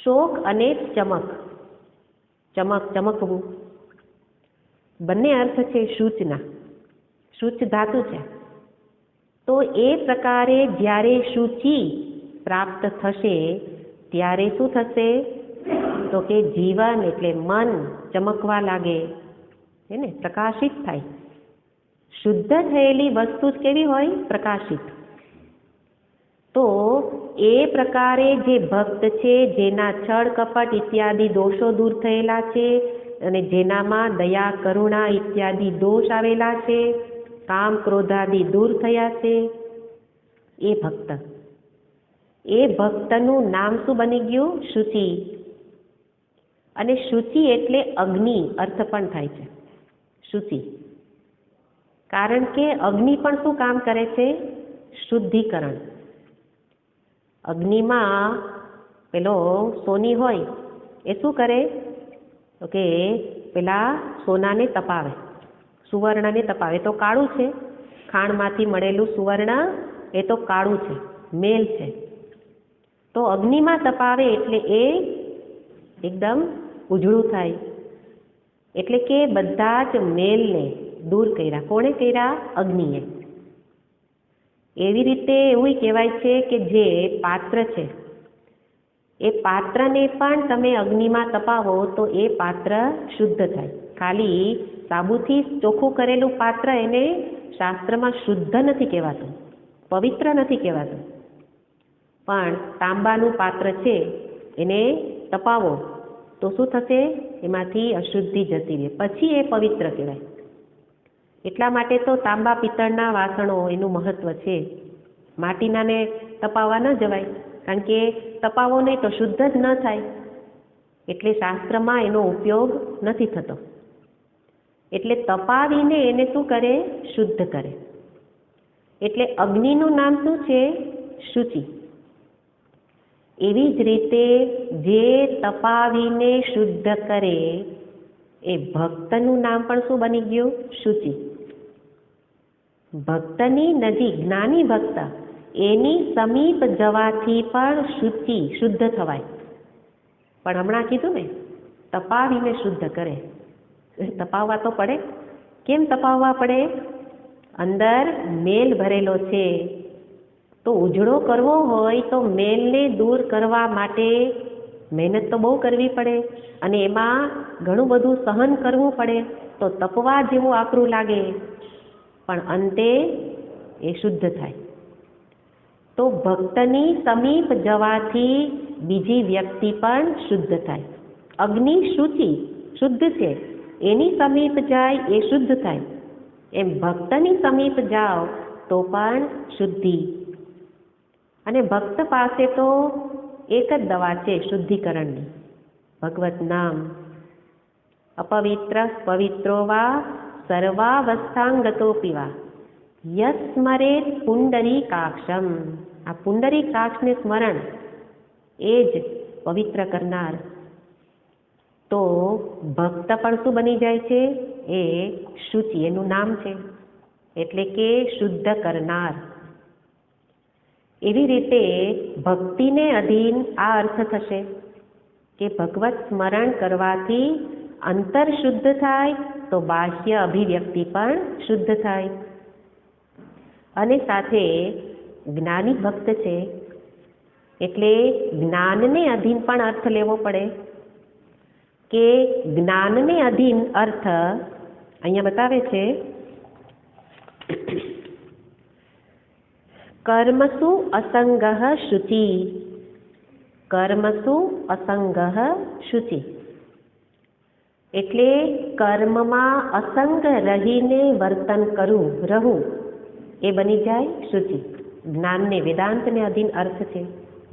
શોક અને ચમક, ચમક, ચમકવું, બંને અર્થ છે શુચના. શુચ ધાતુ છે. તો એ પ્રકારે જ્યારે શુચિ પ્રાપ્ત થશે ત્યારે શું થશે? તો કે જીવન એટલે મન ચમકવા લાગે, એને પ્રકાશિત થાય. શુદ્ધ થયેલી વસ્તુ જ કેવી હોય? પ્રકાશિત. તો એ પ્રકારે જે ભક્ત છે, જેના છળ, કપટ ઇત્યાદિ દોષો દૂર થયેલા છે અને જેનામાં દયા, કરુણા ઇત્યાદિ દોષ આવેલા છે, કામ, ક્રોધાદિ દૂર થયા છે, એ ભક્ત. એ ભક્તનું નામ શું બની ગયું? શુચિ. અને શુચિ એટલે અગ્નિ અર્થ પણ થાય છે શુચિ. કારણ કે અગ્નિ પણ શું કામ કરે છે? શુદ્ધિકરણ. અગ્નિમાં પેલો સોની હોય એ શું કરે? તો કે પેલા સોનાને તપાવે, સુવર્ણને તપાવે. તો કાળું છે, ખાણમાંથી મળેલું સુવર્ણ એ તો કાળું છે, મેલ છે. તો અગ્નિમાં તપાવે એટલે એ એકદમ ઉજળું થાય. એટલે કે બધા જ મેલને દૂર કર્યા. કોણે કર્યા? અગ્નિએ. એવી રીતે એવું કહેવાય છે કે જે પાત્ર છે એ પાત્રને પણ તમે અગ્નિમાં તપાવો તો એ પાત્ર શુદ્ધ થાય. ખાલી સાબુથી ચોખ્ખું કરેલું પાત્ર એને શાસ્ત્રમાં શુદ્ધ નથી કહેવાતું, પવિત્ર નથી કહેવાતું. પણ તાંબાનું પાત્ર છે એને તપાવો તો શું થશે? એમાંથી અશુદ્ધિ જતી રહે, પછી એ પવિત્ર કહેવાય. એટલા માટે તો તાંબા પિત્તળના વાસણો એનું મહત્વ છે. માટીનાને તપાવવા ન જવાય, કારણ કે તપાવો નહીં તો શુદ્ધ જ ન થાય. એટલે શાસ્ત્રમાં એનો ઉપયોગ નથી થતો. એટલે તપાવીને એને શું કરે? શુદ્ધ કરે. એટલે અગ્નિનું નામ શું છે? શુચિ. એવી જ રીતે જે તપાવીને શુદ્ધ કરે એ ભક્તનું નામ પણ શું બની ગયું? શુચિ. ભક્તની નજીક, જ્ઞાની ભક્ત, એની સમીપ જવાથી પણ શુચિ, શુદ્ધ થવાય. પણ હમણાં કીધું ને, તપાવીને શુદ્ધ કરે. તપાવવા તો પડે. કેમ તપાવવા પડે? અંદર મેલ ભરેલો છે, તો ઉજળો કરવો હોય તો મેલને દૂર કરવા માટે મહેનત તો બહુ કરવી પડે, અને એમાં ઘણું બધું સહન કરવું પડે. તો તપવા જેવું આકરું લાગે, પણ અંતે એ શુદ્ધ થાય. તો ભક્તની સમીપ જવાથી બીજી વ્યક્તિ પણ શુદ્ધ થાય. અગ્નિ શુચિ, શુદ્ધ છે, એની સમીપ જાય એ શુદ્ધ થાય. એમ ભક્તની સમીપ જાઓ તો પણ શુદ્ધિ. અને ભક્ત પાસે તો એક જ દવા છે શુદ્ધિકરણની, ભગવત નામ. અપવિત્ર પવિત્રો વા સર્વાવસ્થાંગતો પીવા યસ્મરેત પુંડરીકાક્ષમ. આ પુંડરીકાક્ષને સ્મરણ એ જ પવિત્ર કરનાર. તો ભક્ત પણ શું બની જાય છે? એ શુચિ, એનું નામ છે. એટલે કે શુદ્ધ કરનાર. એવી રીતે ભક્તિને અધીન આ અર્થ થશે કે ભગવત સ્મરણ કરવાથી અંતર શુદ્ધ થાય તો બાહ્ય અભિવ્યક્તિ પણ શુદ્ધ થાય. અને સાથે જ્ઞાની ભક્ત છે એટલે જ્ઞાનને અધીન પણ અર્થ લેવો પડે. કે જ્ઞાનને અધીન અર્થ અહીંયા બતાવે છે, કર્મસુ અસંગઃ શુચિ. કર્મસુ અસંગઃ શુચિ એટલે કર્મમાં અસંગ રહીને વર્તન રહું એ બની જાય શુચિ. જ્ઞાનને, વેદાંતને અધીન અર્થ છે.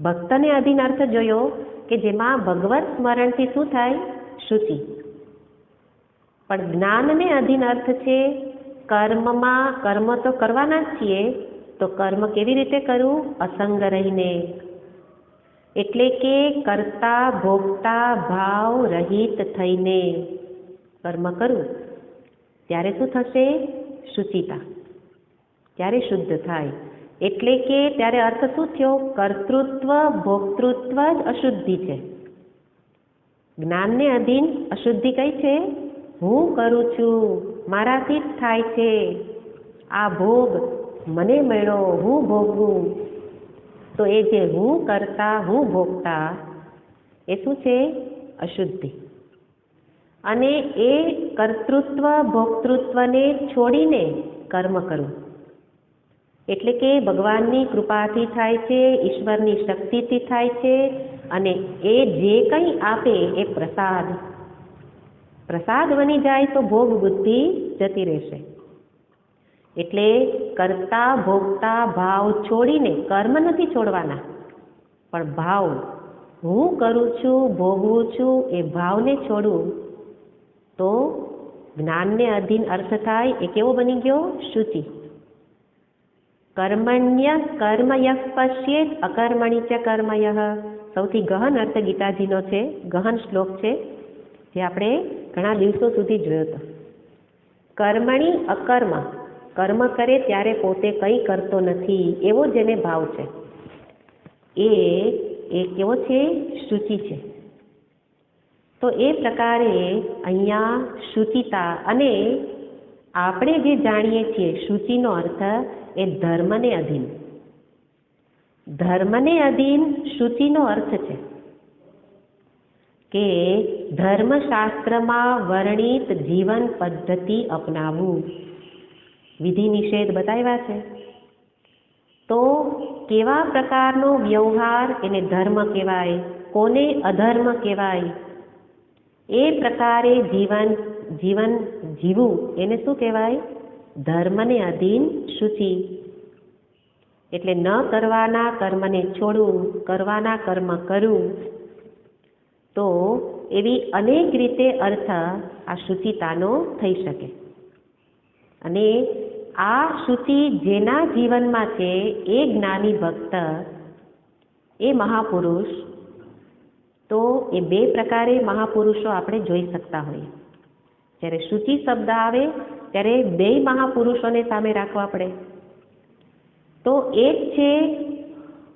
ભક્તને અધીન અર્થ જોયો કે જેમાં ભગવત સ્મરણથી શું થાય? શુચિ. પણ જ્ઞાનને અધીન અર્થ છે કર્મમાં. કર્મ તો કરવાના જ છીએ, તો કર્મ કેવી રીતે કરવું? અસંગ રહીને. એટલે કે કર્તા ભોગતા ભાવ રહિત થઈને કર્મ કરું ત્યારે શું થશે? શુચિતા. ત્યારે શુદ્ધ થાય. એટલે કે ત્યારે અર્થ શું થયો? કર્તૃત્વ ભોક્તૃત્વ જ અશુદ્ધિ છે. જ્ઞાનને અધીન અશુદ્ધિ કઈ છે? હું કરું છું, મારાથી જ થાય છે, આ ભોગ મને મળ્યો, હું ભોગવું. તો એ જે હું કરતા, હું ભોગતા, એ શું છે? અશુદ્ધિ. અને એ કર્તૃત્વ ભોક્તૃત્વને છોડીને કર્મ કરવું એટલે કે ભગવાનની કૃપાથી થાય છે, ઈશ્વરની શક્તિથી થાય છે. અને એ જે કંઈ આપે એ પ્રસાદ. પ્રસાદ બની જાય તો ભોગ બુદ્ધિ જતી રહેશે. એટલે કરતા ભોગતા ભાવ છોડીને, કર્મ નથી છોડવાના, પણ ભાવ, હું કરું છું, ભોગવું છું, એ ભાવને છોડવું તો જ્ઞાનને અધીન અર્થ થાય. એ કેવો બની ગયો? શુચિ. કર્મણ્ય કર્મયઃ પશ્યેત અકર્મણિ ચ કર્મયઃ. સૌથી ગહન અર્થ ગીતાજીનો છે, ગહન શ્લોક છે, જે આપણે ઘણા દિવસો સુધી જોયો હતો. કર્મણી અકર્મ, કર્મ કરે ત્યારે પોતે કંઈ કરતો નથી એવો જેને ભાવ છે એ કેવો છે? શુચિ છે. તો એ પ્રકારે અહીંયા શુચિતા, અને આપણે જે જાણીએ છીએ શુચિનો અર્થ એ ધર્મને અધીન. ધર્મને અધીન શુચિનો અર્થ છે કે ધર્મશાસ્ત્રમાં વર્ણિત જીવન પદ્ધતિ અપનાવવું. વિધિ નિષેધ બતાવ્યા છે, તો કેવા પ્રકારનો વ્યવહાર એને ધર્મ કહેવાય, કોને અધર્મ કહેવાય, એ પ્રકારે જીવન જીવવું એને શું કહેવાય? ધર્મને અધીન શુચિ. એટલે ન કરવાના કર્મને છોડવું, કરવાના કર્મ કરવું. તો એવી અનેક રીતે અર્થ આ શુચિતાનો થઈ શકે. અને આ શુચિ જેના જીવનમાં છે એ જ્ઞાની ભક્ત, એ મહાપુરુષ. તો એ બે પ્રકારે મહાપુરુષો આપણે જોઈ શકતા હોઈએ. જ્યારે શુચિ શબ્દ આવે ત્યારે બે મહાપુરુષોને સામે રાખવા પડે. તો એક છે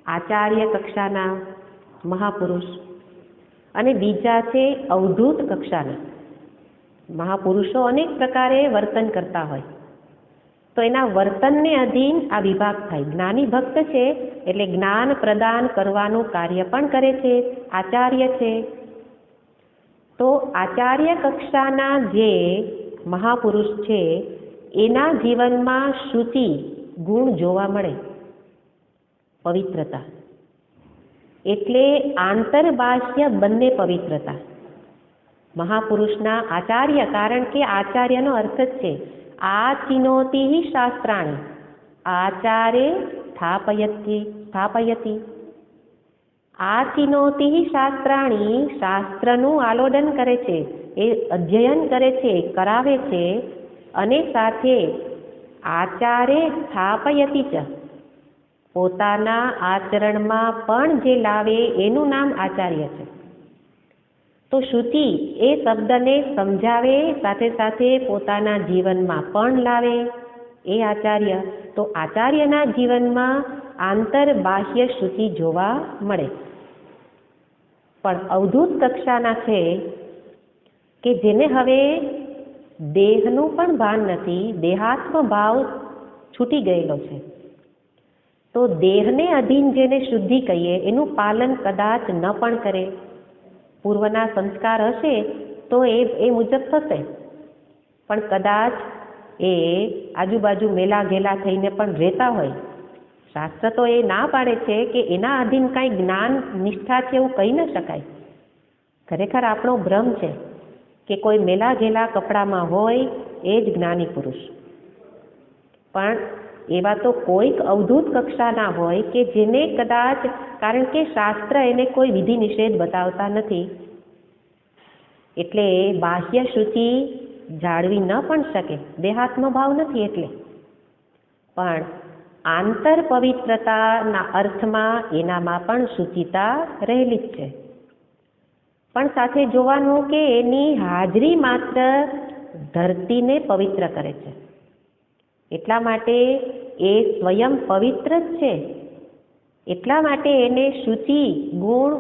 આચાર્ય કક્ષાના મહાપુરુષ, અને બીજા છે અવધૂત કક્ષાના મહાપુરુષો. અનેક પ્રકારે વર્તન કરતા હોય, તો એના વર્તનને અધીન આ વિભાગ થાય. જ્ઞાની ભક્ત છે એટલે જ્ઞાન પ્રદાન કરવાનું કાર્ય પણ કરે છે, આચાર્ય છે. તો આચાર્ય કક્ષાના જે મહાપુરુષ છે એના જીવનમાં શુચિ ગુણ જોવા મળે, પવિત્રતા. એટલે આંતરબાહ્ય બંને પવિત્રતા મહાપુરુષના આચાર્ય. કારણ કે આચાર્યનો અર્થ જ છે આચિનોતિ શાસ્ત્રાણી, આચારે સ્થાપયતિ. આચિનોતિ શાસ્ત્રાણી, શાસ્ત્રનું આલોડન કરે છે, એ અધ્યયન કરે છે, કરાવે છે. અને સાથે આચારે સ્થાપયતિ ચ, પોતાના આચરણમાં પણ જે લાવે એનું નામ આચાર્ય છે. તો શુચિ એ શબ્દને સમજાવે, સાથે સાથે પોતાના જીવનમાં પણ લાવે, એ આચાર્ય. તો આચાર્યના જીવનમાં આંતર બાહ્ય શુચિ જોવા મળે. પણ અવધૂત કક્ષાના છે કે જેને હવે દેહનું પણ ભાન નથી, દેહાત્મ ભાવ છૂટી ગયેલો છે. તો દેહને અધીન જેને શુદ્ધિ કહીએ એનું પાલન કદાચ ન પણ કરે. પૂર્વના સંસ્કાર હશે તો એ મુજબ થશે, પણ કદાચ એ આજુબાજુ મેલા ઘેલા થઈને પણ રહેતા હોય. શાસ્ત્ર તો એ ના પાડે છે કે એના અધીન કાંઈ જ્ઞાન નિષ્ઠા છે એવું કહી ન શકાય. ખરેખર આપણો ભ્રમ છે કે કોઈ મેલા ઘેલા કપડામાં હોય એ જ જ્ઞાની પુરુષ. પણ એવા તો કોઈક અવધૂત કક્ષાના હોય કે જેને કદાચ, કારણ કે શાસ્ત્ર એને કોઈ વિધિ નિષેધ બતાવતા નથી, એટલે બાહ્ય શુચિ જાળવી ન પણ શકે, દેહાત્મ ભાવ નથી એટલે. પણ આંતર પવિત્રતાના અર્થમાં એનામાં પણ શુચિતા રહેલી જ છે. પણ સાથે જોવાનું કે એની હાજરી માત્ર ધરતીને પવિત્ર કરે છે. એટલા માટે એ સ્વયં પવિત્ર જ છે. એટલા માટે એને શુચિ ગુણ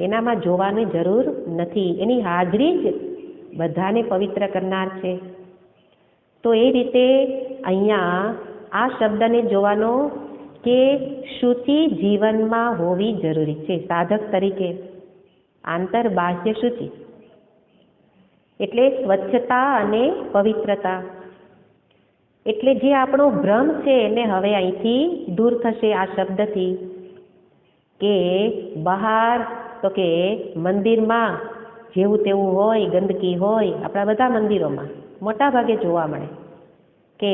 એનામાં જોવાની જરૂર નથી. એની હાજરી જ બધાને પવિત્ર કરનાર છે. તો એ રીતે અહીંયા આ શબ્દને જોવાનો કે શુચિ જીવનમાં હોવી જરૂરી છે સાધક તરીકે. આંતર બાહ્ય શુચિ એટલે સ્વચ્છતા અને પવિત્રતા. એટલે જે આપણો ભ્રમ છે એને હવે અહીંથી દૂર થશે આ શબ્દથી, કે બહાર તો કે મંદિરમાં જેવું તેવું હોય, ગંદકી હોય. આપણા બધા મંદિરોમાં મોટા ભાગે જોવા મળે કે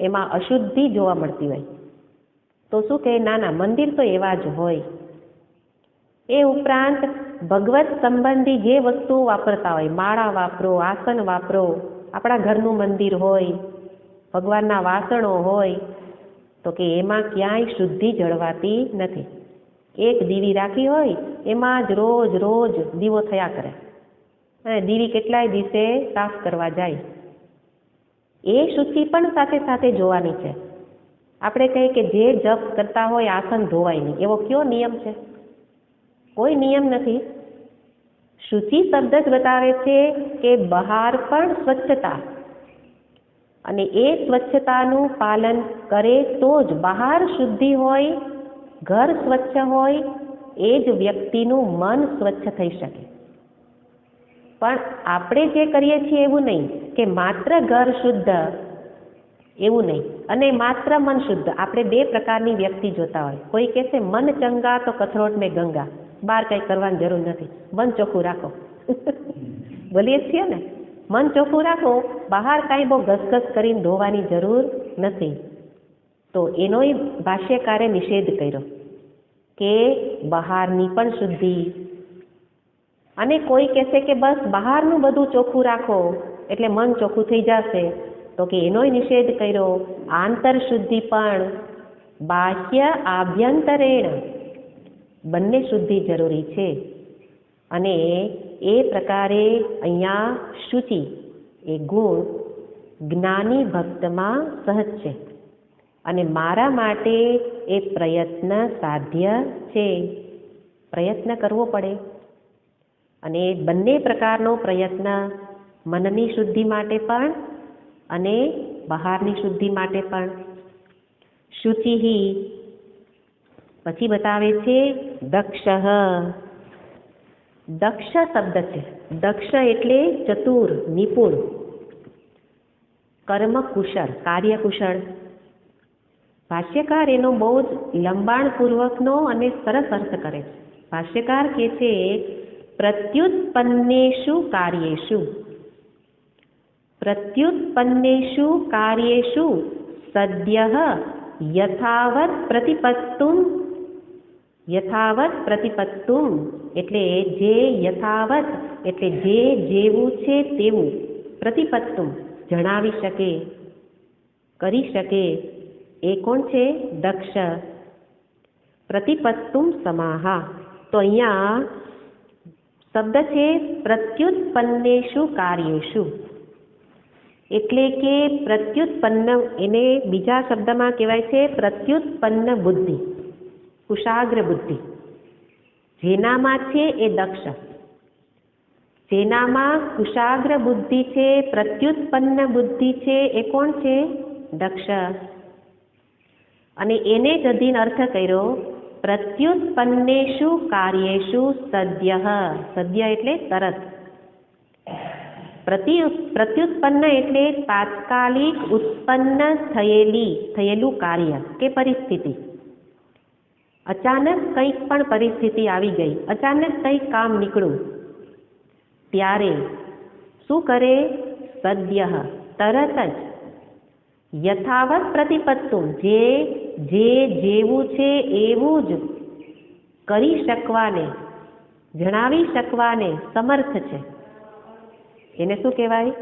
એમાં અશુદ્ધિ જોવા મળતી હોય. તો શું કહે, ના મંદિર તો એવા જ હોય. એ ઉપરાંત ભગવત સંબંધી જે વસ્તુઓ વાપરતા હોય, માળા વાપરો, આસન વાપરો, આપણા ઘરનું મંદિર હોય, ભગવાનના વાસણો હોય, તો કે એમાં ક્યાંય શુદ્ધિ જળવાતી નથી. એક દીવી રાખી હોય એમાં જ રોજ દીવો થયા કરે, અને દીવી કેટલાય દિવસે સાફ કરવા જાય. એ શુચિ પણ સાથે સાથે જોવાની છે. આપણે કહીએ કે જે જપ કરતા હોય આસન ધોવાય નહીં, એવો કયો નિયમ છે? કોઈ નિયમ નથી. શુચિ શબ્દ જ બતાવે છે કે બહાર પણ સ્વચ્છતા, અને એ સ્વચ્છતાનું પાલન કરે તો જ બહાર શુદ્ધિ હોય, ઘર સ્વચ્છ હોય, એ જ વ્યક્તિનું મન સ્વચ્છ થઈ શકે. પણ આપણે જે કરીએ છીએ એવું નહીં કે માત્ર ઘર શુદ્ધ, એવું નહીં, અને માત્ર મન શુદ્ધ. આપણે બે પ્રકારની વ્યક્તિ જોતા હોય. કોઈ કહેશે મન ચંગા તો કથરોટ મેં ગંગા, બહાર કંઈ કરવાની જરૂર નથી, મન ચોખ્ખું રાખો. બોલીએ છીએ ને, મન ચોખ્ખું રાખો, બહાર કાંઈ બહુ ઘસઘસ કરીને ધોવાની જરૂર નથી. તો એનોય ભાષ્યકારે નિષેધ કર્યો કે બહારની પણ શુદ્ધિ. અને કોઈ કહેશે કે બસ બહારનું બધું ચોખ્ખું રાખો એટલે મન ચોખ્ખું થઈ જશે, તો કે એનોય નિષેધ કર્યો. આંતર શુદ્ધિ પણ બાહ્ય આભ્યંતરેણ બંને શુદ્ધિ જરૂરી છે. અને એ પ્રકારે અહીંયા શુચિ એ ગુણ જ્ઞાની ભક્તમાં સહજ છે, અને મારા માટે એ પ્રયત્ન સાધ્ય છે. પ્રયત્ન કરવો પડે, અને બંને પ્રકારનો પ્રયત્ન મનની શુદ્ધિ માટે પણ અને બહારની શુદ્ધિ માટે પણ. શુચિ પછી બતાવે છે દક્ષ. દક્ષ શબ્દ છે. દક્ષ એટલે ચતુર, નિપુણ, કર્મકુશળ, કાર્યકુશળ. ભાષ્યકાર એનો બહુ જ લંબાણપૂર્વકનો અને સરસ અર્થ કરે છે. ભાષ્યકાર કહે છે પ્રત્યુત્પન્નેષુ કાર્યેષુ, પ્રત્યુત્પન્નેષુ કાર્યેષુ સદ્યઃ યથાવત પ્રતિપત્તુમ. યથાવત પ્રતિપત્તુમ એટલે જે યથાવત એટલે જે જેવું છે તેવું, પ્રતિપત્તુમ જણાવી શકે, કરી શકે. એ કોણ છે? દક્ષ. પ્રતિપત્તુમ સમાહા. તો અહીંયા શબ્દ છે પ્રત્યુત્પન્નેષુ કાર્યેષુ, એટલે કે પ્રત્યુત્પન્ન, એને બીજા શબ્દમાં કહેવાય છે પ્રત્યુત્પન્ન બુદ્ધિ, કુશાગ્ર બુદ્ધિ. જેનામાં છે એ દક્ષ, જેનામાં કુશાગ્ર બુદ્ધિ છે, પ્રત્યુત્પન્ન બુદ્ધિ છે, એ કોણ છે? દક્ષ. અને એને જ અધીન અર્થ કર્યો પ્રત્યુત્પન્નેષુ કાર્યેષુ સદ્યઃ. સદ્ય એટલે તરત. પ્રત્યુત્પન્ન એટલે તાત્કાલિક ઉત્પન્ન થયેલું કાર્ય કે પરિસ્થિતિ. અચાનક કંઈક પણ પરિસ્થિતિ આવી ગઈ, અચાનક કંઈક કામ નીકળ્યું, ત્યારે શું કરે? સદ્યઃ તરત જ. યથાવત પ્રતિપત્તુમ જે જેવું છે એવું જ કરી શકવાને, જણાવી શકવાને સમર્થ છે. એને શું કહેવાય?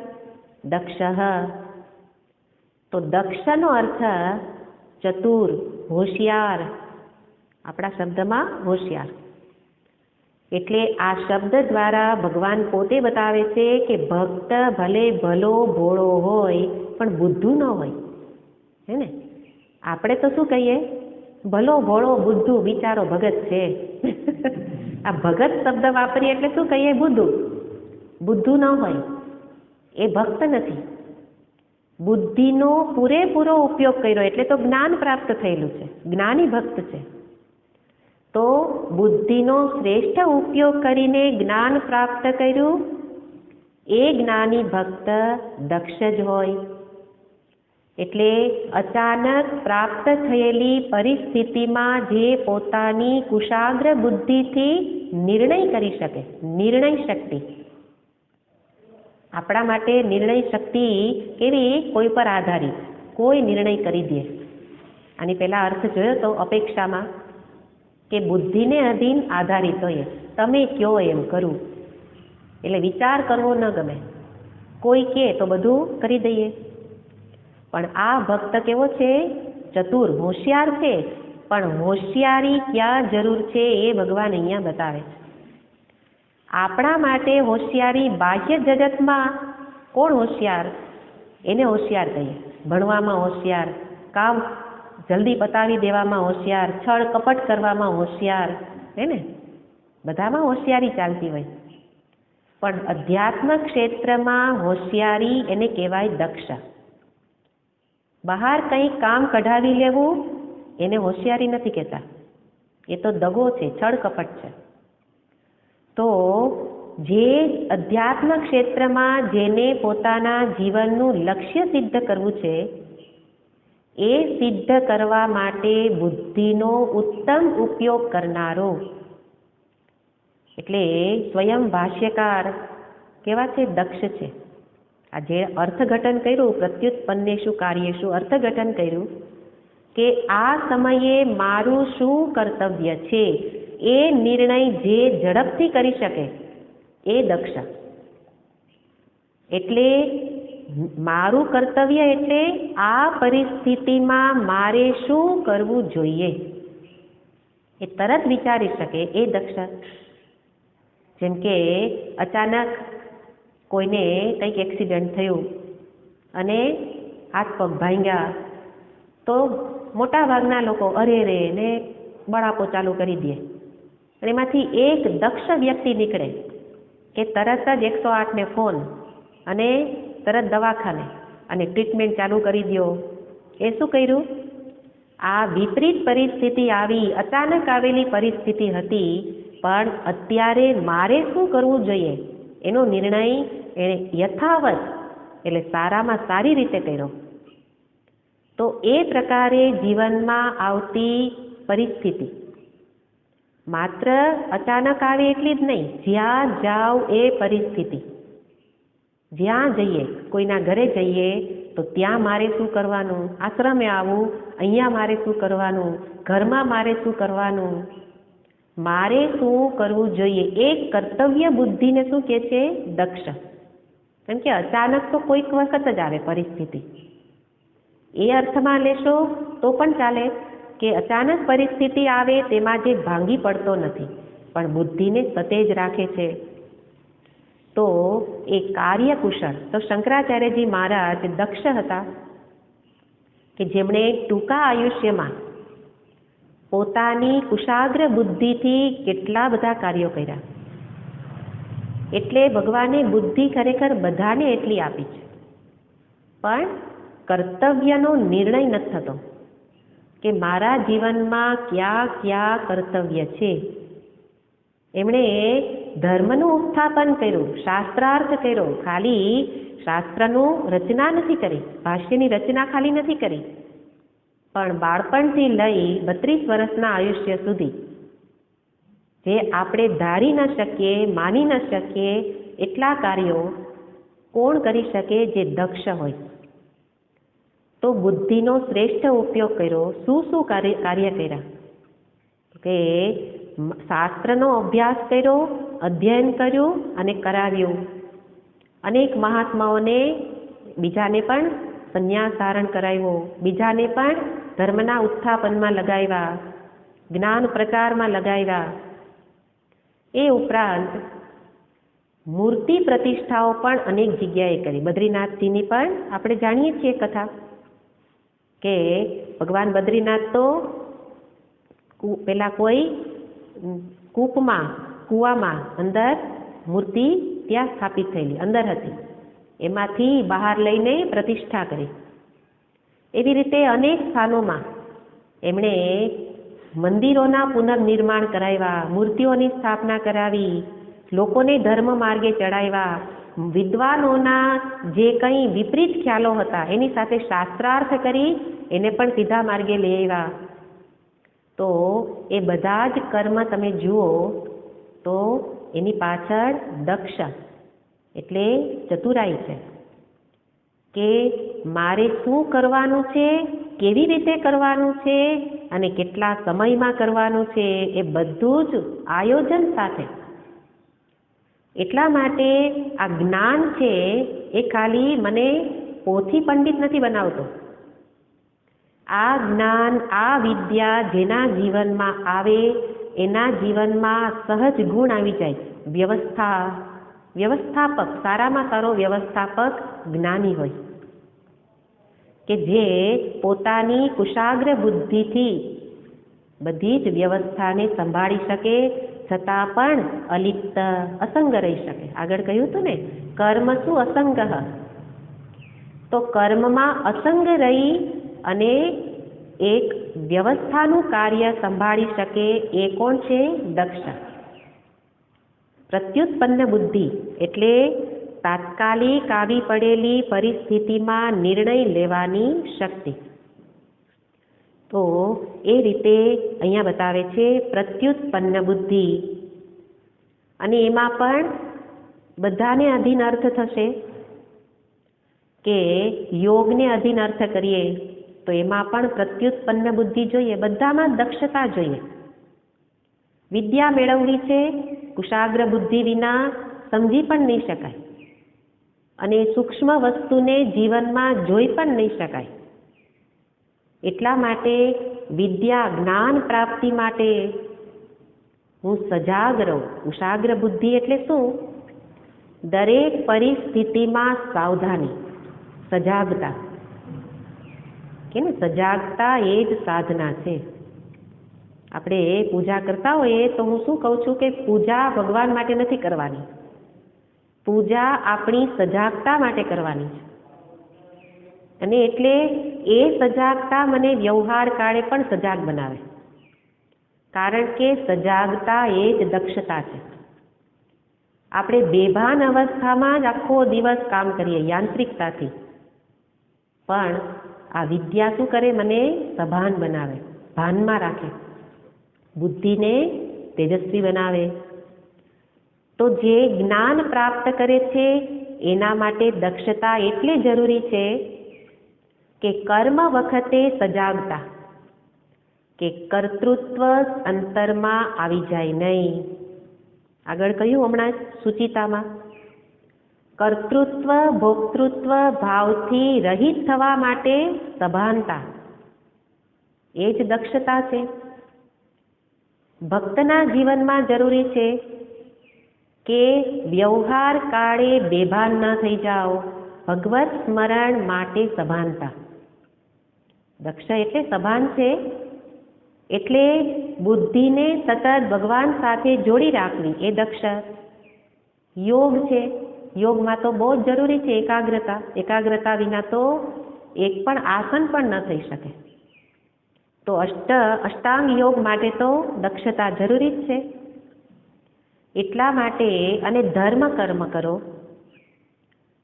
દક્ષ. તો દક્ષનો અર્થ ચતુર, હોશિયાર. આપણા શબ્દમાં હોશિયાર. એટલે આ શબ્દ દ્વારા ભગવાન પોતે બતાવે છે કે ભક્ત ભલે ભલો ભોળો હોય પણ બુદ્ધુ ન હોય. હે ને? આપણે તો શું કહીએ? ભલો ભોળો બુદ્ધુ બિચારો ભગત છે. આ ભગત શબ્દ વાપરીએ એટલે શું કહીએ? બુદ્ધુ ન હોય, એ ભક્ત નથી. બુદ્ધિનો પૂરેપૂરો ઉપયોગ કર્યો એટલે તો જ્ઞાન પ્રાપ્ત થયેલું છે, જ્ઞાની ભક્ત છે. તો બુદ્ધિનો શ્રેષ્ઠ ઉપયોગ કરીને જ્ઞાન પ્રાપ્ત કર્યું, એ જ્ઞાની ભક્ત દક્ષ જ હોય. એટલે અચાનક પ્રાપ્ત થયેલી પરિસ્થિતિમાં જે પોતાની કુશાગ્ર બુદ્ધિથી નિર્ણય કરી શકે, નિર્ણય શક્તિ. આપણા માટે નિર્ણય શક્તિ કેવી? કોઈ પર આધારિત, કોઈ નિર્ણય કરી દે. આની પહેલા અર્થ જોયો તો અપેક્ષામાં, કે બુદ્ધિને અધીન આધારિત હોય, તમે કયો એમ કરું. એટલે વિચાર કરવો ન ગમે, કોઈ કહે તો બધું કરી દઈએ. પણ આ ભક્ત કેવો છે? ચતુર, હોશિયાર છે. પણ હોશિયારી ક્યાં જરૂર છે એ ભગવાન અહીંયા બતાવે છે. આપણા માટે હોશિયારી બાહ્ય જગતમાં કોણ હોશિયાર? એને હોશિયાર કહીએ. ભણવામાં હોશિયાર, કામ જલ્દી પતાવી દેવામાં હોશિયાર, છળ કપટ કરવામાં હોશિયાર, હે ને? બધામાં હોશિયારી ચાલતી હોય. પણ અધ્યાત્મ ક્ષેત્રમાં હોશિયારી એને કહેવાય દક્ષ. બહાર કંઈ કામ કઢાવી લેવું એને હોશિયારી નથી કહેતા, એ તો દગો છે, છળ કપટ છે. તો જે અધ્યાત્મ ક્ષેત્રમાં જેને પોતાના જીવનનું લક્ષ્ય સિદ્ધ કરવું છે, એ સિદ્ધ કરવા માટે બુદ્ધિનો ઉત્તમ ઉપયોગ કરનારો, એટલે સ્વયં ભાષ્યકાર કેવા છે? દક્ષ છે. આ જે અર્થઘટન કર્યું, પ્રત્યુત્પન્નેષુ કાર્યેષુ અર્થઘટન કર્યું કે આ સમયે મારું શું કર્તવ્ય છે એ નિર્ણય જે ઝડપથી કરી શકે એ દક્ષ. એટલે મારું કર્તવ્ય એટલે આ પરિસ્થિતિમાં મારે શું કરવું જોઈએ એ તરત વિચારી શકે એ દક્ષ. જેમ કે અચાનક કોઈને કંઈક એક્સિડન્ટ થયું અને હાથ પગ ભાંગ્યા, તો મોટા ભાગના લોકો અરે રે ને બળાપો ચાલુ કરી દે. અને એમાંથી એક દક્ષ વ્યક્તિ નીકળે કે તરત જ 108ને ફોન અને તરત દવાખાને અને ટ્રીટમેન્ટ ચાલુ કરી દો. એ શું કર્યું? આ વિપરીત પરિસ્થિતિ આવી, અચાનક આવેલી પરિસ્થિતિ હતી, પણ અત્યારે મારે શું કરવું જોઈએ એનો નિર્ણય એણે યથાવત એટલે સારામાં સારી રીતે કર્યો. તો એ પ્રકારે જીવનમાં આવતી પરિસ્થિતિ માત્ર અચાનક આવે એટલી જ નહીં, જ્યાં જાઓ એ પરિસ્થિતિ, જ્યાં જઈએ, કોઈના ઘરે જઈએ તો ત્યાં મારે શું કરવાનું, આશ્રમે આવું અહીંયા મારે શું કરવાનું, ઘરમાં મારે શું કરવાનું, મારે શું કરવું જોઈએ, એ કર્તવ્ય બુદ્ધિને શું કહે છે? દક્ષ. કેમ કે અચાનક તો કોઈક વખત જ આવે પરિસ્થિતિ. એ અર્થમાં લેશો તો પણ ચાલે કે અચાનક પરિસ્થિતિ આવે તેમાં જે ભાંગી પડતો નથી, પણ બુદ્ધિને સતેજ રાખે છે. તો એ કાર્યકુશળ. તો શંકરાચાર્યજી મહારાજ દક્ષ હતા કે જેમણે ટૂંકા આયુષ્યમાં પોતાની કુશાગ્ર બુદ્ધિથી કેટલા બધા કાર્યો કર્યા. એટલે ભગવાને બુદ્ધિ ખરેખર બધાને એટલી આપી છે, પણ કર્તવ્યનો નિર્ણય નથી થતો કે મારા જીવનમાં ક્યાં ક્યાં કર્તવ્ય છે. એમણે ધર્મનું ઉત્થાપન કર્યું, શાસ્ત્રાર્થ કર્યો, ખાલી શાસ્ત્રનું રચના નથી કરી, ભાષ્યની રચના ખાલી નથી કરી, પણ બાળપણથી લઈ 32 વર્ષના આયુષ્ય સુધી જે આપણે ધારી ન શકીએ, માની ન શકીએ એટલા કાર્યો કોણ કરી શકે? જે દક્ષ હોય. તો બુદ્ધિનો શ્રેષ્ઠ ઉપયોગ કર્યો. શું કાર્ય કર્યા? કે શાસ્ત્રનો અભ્યાસ કર્યો, અધ્યયન કર્યું અને કરાવ્યું. અનેક મહાત્માઓને, બીજાને પણ સંન્યાસ ધારણ કરાવ્યો, બીજાને પણ ધર્મના ઉત્થાપનમાં લગાવ્યા, જ્ઞાન પ્રચારમાં લગાવ્યા. એ ઉપરાંત મૂર્તિ પ્રતિષ્ઠાઓ પણ અનેક જગ્યાએ કરી. બદ્રીનાથજીની પણ આપણે જાણીએ છીએ કથા કે ભગવાન બદ્રીનાથ તો પેલા કોઈ કૂવામાં અંદર મૂર્તિ ત્યાં સ્થાપિત થયેલી અંદર હતી, એમાંથી બહાર લઈને પ્રતિષ્ઠા કરી. એવી રીતે અનેક સ્થાનોમાં એમણે મંદિરોના પુનર્નિર્માણ કરાવ્યા, મૂર્તિઓની સ્થાપના કરાવી, લોકોને ધર્મ માર્ગે ચડાવ્યા. વિદ્વાનોના જે કંઈ વિપરીત ખ્યાલો હતા એની સાથે શાસ્ત્રાર્થ કરી એને પણ સીધા માર્ગે લઈ આવ્યા. તો એ બધા જ કર્મ તમે જુઓ તો એની પાછળ દક્ષ એટલે ચતુરાઈ છે કે મારે શું કરવાનું છે, કેવી રીતે કરવાનું છે અને કેટલા સમયમાં કરવાનું છે, એ બધું જ આયોજન સાથે. એટલા માટે આ જ્ઞાન છે એ ખાલી મને પોથી પંડિત નથી બનાવતો. આ જ્ઞાન, આ વિદ્યા જેના જીવનમાં આવે એના જીવનમાં સહજ ગુણ આવી જાય. વ્યવસ્થાપક, સારામાં સારો વ્યવસ્થાપક જ્ઞાની હોય કે જે પોતાની કુશાગ્ર બુદ્ધિથી બધી જ વ્યવસ્થાને સંભાળી શકે, છતાં પણ અલિપ્ત અસંગ રહી શકે. આગળ કહ્યું હતું ને, કર્મ શું અસંગ, તો કર્મમાં અસંગ રહી અને એક વ્યવસ્થાનું કાર્ય સંભાળી શકે એ કોણ છે? દક્ષ. પ્રત્યુત્પન્ન બુદ્ધિ એટલે તાત્કાલિક આવી પડેલી પરિસ્થિતિમાં નિર્ણય લેવાની શક્તિ. તો એ રીતે અહીંયા બતાવે છે પ્રત્યુત્પન્ન બુદ્ધિ. અને એમાં પણ બધાને અધીન અર્થ થશે કે યોગને અધીન અર્થ કરીએ તો એમાં પણ પ્રત્યુત્પન્ન બુદ્ધિ જોઈએ, બધામાં દક્ષતા જોઈએ. વિદ્યા મેળવવી છે, કુશાગ્ર બુદ્ધિ વિના સમજી પણ નહીં શકાય અને સૂક્ષ્મ વસ્તુને જીવનમાં જોઈ પણ નહીં શકાય. એટલા માટે વિદ્યા જ્ઞાન પ્રાપ્તિ માટે હું સજાગ રહું. કુશાગ્ર બુદ્ધિ એટલે શું? દરેક પરિસ્થિતિમાં સાવધાની, સજાગતા. કે ને સજાગતા એ જ સાધના છે. આપણે પૂજા કરતા હોઈએ તો હું શું કહું છું કે પૂજા ભગવાન માટે નથી કરવાની, પૂજા આપણી સજાગતા માટે કરવાની છે. અને એટલે એ સજાગતા મને વ્યવહાર કાળે પણ સજાગ બનાવે, કારણ કે સજાગતા એ જ દક્ષતા છે. આપણે બેભાન અવસ્થામાં જ આખો દિવસ કામ કરીએ યાંત્રિકતાથી, પણ આ વિદ્યા શું કરે? મને સભાન બનાવે, ભાનમાં રાખે, બુદ્ધિને તેજસ્વી બનાવે. તો જે જ્ઞાન પ્રાપ્ત કરે છે એના માટે દક્ષતા એટલે જરૂરી છે કે કર્મ વખતે સજાગતા, કે કર્તૃત્વ અંતરમાં આવી જાય નહીં. આગળ કહ્યું હમણાં સૂચિતામાં, કર્તૃત્વ ભોક્તૃત્વ ભાવથી રહિત થવા માટે સભાનતા એ જ દક્ષતા છે. ભક્તના જીવનમાં જરૂરી છે કે વ્યવહાર કાળે બેભાન ન થઈ જાઓ, ભગવત સ્મરણ માટે સભાનતા. દક્ષ એટલે સભાન છે, એટલે બુદ્ધિને સતત ભગવાન સાથે જોડી રાખવી એ દક્ષ. યોગ છે, યોગમાં તો બહુ જ જરૂરી છે એકાગ્રતા. એકાગ્રતા વિના તો એક પણ આસન પણ ન થઈ શકે. તો અષ્ટાંગ યોગ માટે તો દક્ષતા જરૂરી જ છે. એટલા માટે અને ધર્મ કર્મ કરો,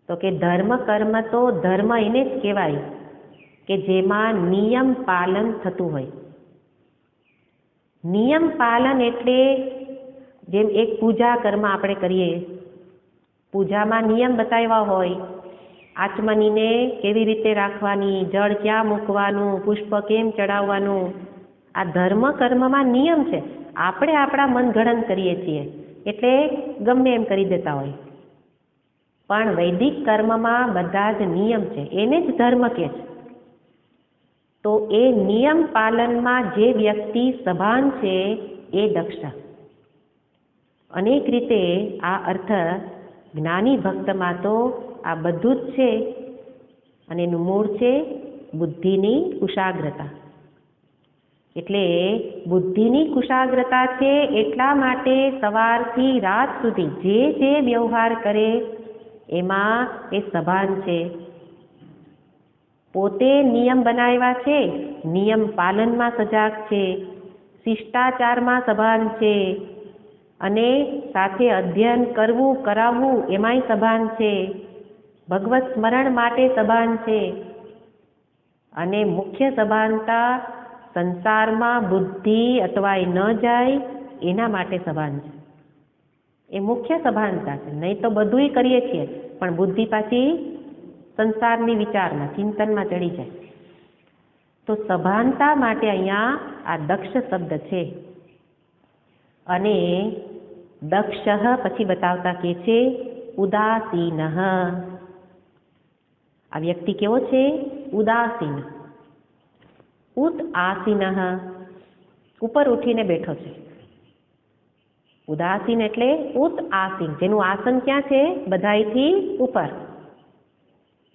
તો કે ધર્મ કર્મ તો ધર્મ એને જ કહેવાય કે જેમાં નિયમ પાલન થતું હોય. નિયમ પાલન એટલે જેમ એક પૂજા કર્મ આપણે કરીએ, પૂજામાં નિયમ બતાવ્યા હોય, આચમનીને કેવી રીતે રાખવાની, જળ ક્યાં મૂકવાનું, પુષ્પ કેમ ચડાવવાનું, આ ધર્મ કર્મમાં નિયમ છે. આપણે આપણા મનગણન કરીએ છીએ એટલે ગમે એમ કરી દેતા હોય, પણ વૈદિક કર્મમાં બધા જ નિયમ છે, એને જ ધર્મ કહે છે. તો એ નિયમ પાલનમાં જે વ્યક્તિ સભાન છે એ દક્ષ. અનેક રીતે આ અર્થ જ્ઞાની ભક્તમાં તો આ બધું જ છે, અને એનું મૂળ છે બુદ્ધિની કુશાગ્રતા. એટલે બુદ્ધિની કુશાગ્રતા છે, એટલા માટે સવારથી રાત સુધી જે જે વ્યવહાર કરે એમાં એ સભાન છે. પોતે નિયમ બનાવ્યા છે, નિયમ પાલનમાં સજાગ છે, શિષ્ટાચારમાં સભાન છે, અને સાથે અધ્યયન કરવું કરાવવું એમાંય સભાન છે, ભગવત સ્મરણ માટે સભાન છે. અને મુખ્ય સભાનતા સંસારમાં બુદ્ધિ અટવાઈ ન જાય એના માટે સભાન છે. એ મુખ્ય સભાનતા છે. નહીં તો બધુંય કરીએ છીએ પણ બુદ્ધિ પાછી સંસારની વિચારમાં ચિંતનમાં ચડી જાય. તો સભાનતા માટે અહીંયા આ દક્ષ શબ્દ છે. અને દક્ષ પછી બતાવતા કે છે ઉદાસીન. આ વ્યક્તિ કેવો છે? ઉદાસીન. ઉત આસીન, ઉપર ઉઠીને બેઠો છે. ઉદાસીન એટલે ઉત આસીન, જેનું આસન ક્યાં છે? બધાયથી ઉપર.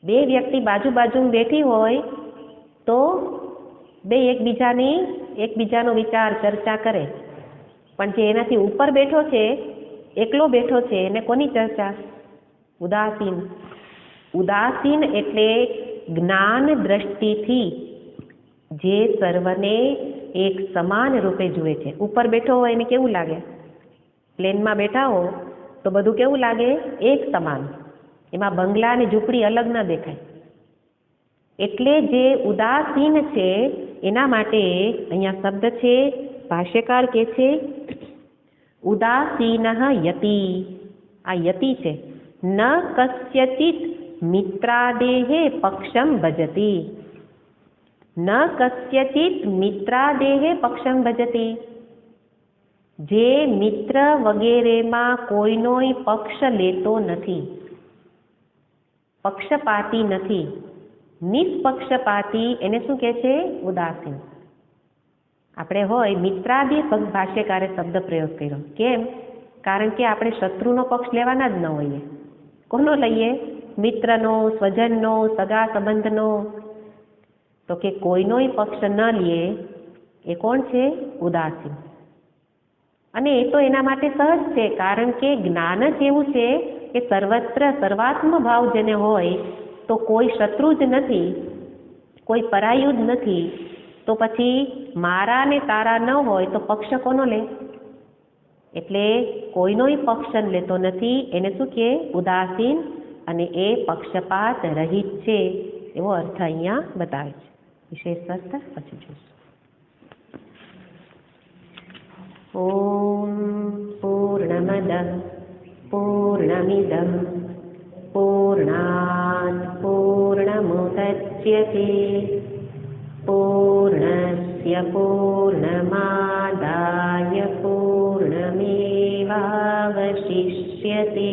બે વ્યક્તિ બાજુ બાજુમાં બેઠી હોય તો બે એકબીજાનો વિચાર ચર્ચા કરે, પણ જે એનાથી ઉપર બેઠો છે, એકલો બેઠો છે, એને કોની ચર્ચા? ઉદાસીન. ઉદાસીન એટલે જ્ઞાન દ્રષ્ટિથી જે સર્વને એક સમાન રૂપે જુએ છે. ઉપર બેઠો હોય એને કેવું લાગે? પ્લેનમાં બેઠા હો તો બધું કેવું લાગે? એક સમાન. એમાં બંગલા અને ઝૂંપડી અલગ ન દેખાય. એટલે જે ઉદાસીન છે એના માટે અહીંયા શબ્દ છે, ભાષ્યકાર કહે છે ઉદાસીન યતિ. આ યતિ છે. ન કસ્યચિત મિત્રાદેહે પક્ષમ ભજતી. ન કસ્યચિત મિત્રાદેહે પક્ષમ ભજતી. જે મિત્ર વગેરેમાં કોઈનોય પક્ષ લેતો નથી, પક્ષપાતી નથી, નિષ્પક્ષપાતી, એને શું કહે છે? ઉદાસીન. આપણે હોય મિત્રાદિ ભાષ્યકારે શબ્દ પ્રયોગ કર્યો. કેમ? કારણ કે આપણે શત્રુનો પક્ષ લેવાના જ ન હોઈએ. કોનો લઈએ? મિત્રનો, સ્વજનનો, સગા સંબંધનો. તો કે કોઈનોય પક્ષ ન લે એ કોણ છે? ઉદાસીન. અને એ તો એના માટે સહજ છે, કારણ કે જ્ઞાન જ એવું છે કે સર્વત્ર સર્વાત્મ ભાવ જેને હોય તો કોઈ શત્રુ જ નથી, કોઈ પરાયું જ નથી. તો પછી મારા ને તારા ન હોય તો પક્ષ કોનો લે? એટલે કોઈનોય પક્ષ લેતો નથી, એને શું કહે? ઉદાસીન. અને એ પક્ષપાત રહિત છે એવો અર્થ અહીંયા બતાવે છે. વિશેષ અર્થ પછી જોઈશું. ઓમ પૂર્ણમદ પૂર્ણમિદં પૂર્ણાત પૂર્ણમુદચ્યતે પૂર્ણસ્ય પૂર્ણમાદાય પૂર્ણમેવાવશિષ્યતે.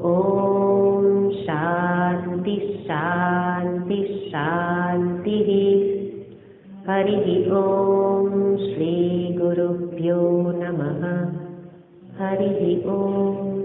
ઓમ શાંતિ શાંતિ શાંતિ. હરિ ઓમ શ્રી ગુરુભ્યો નમઃ. હરિ ઓમ.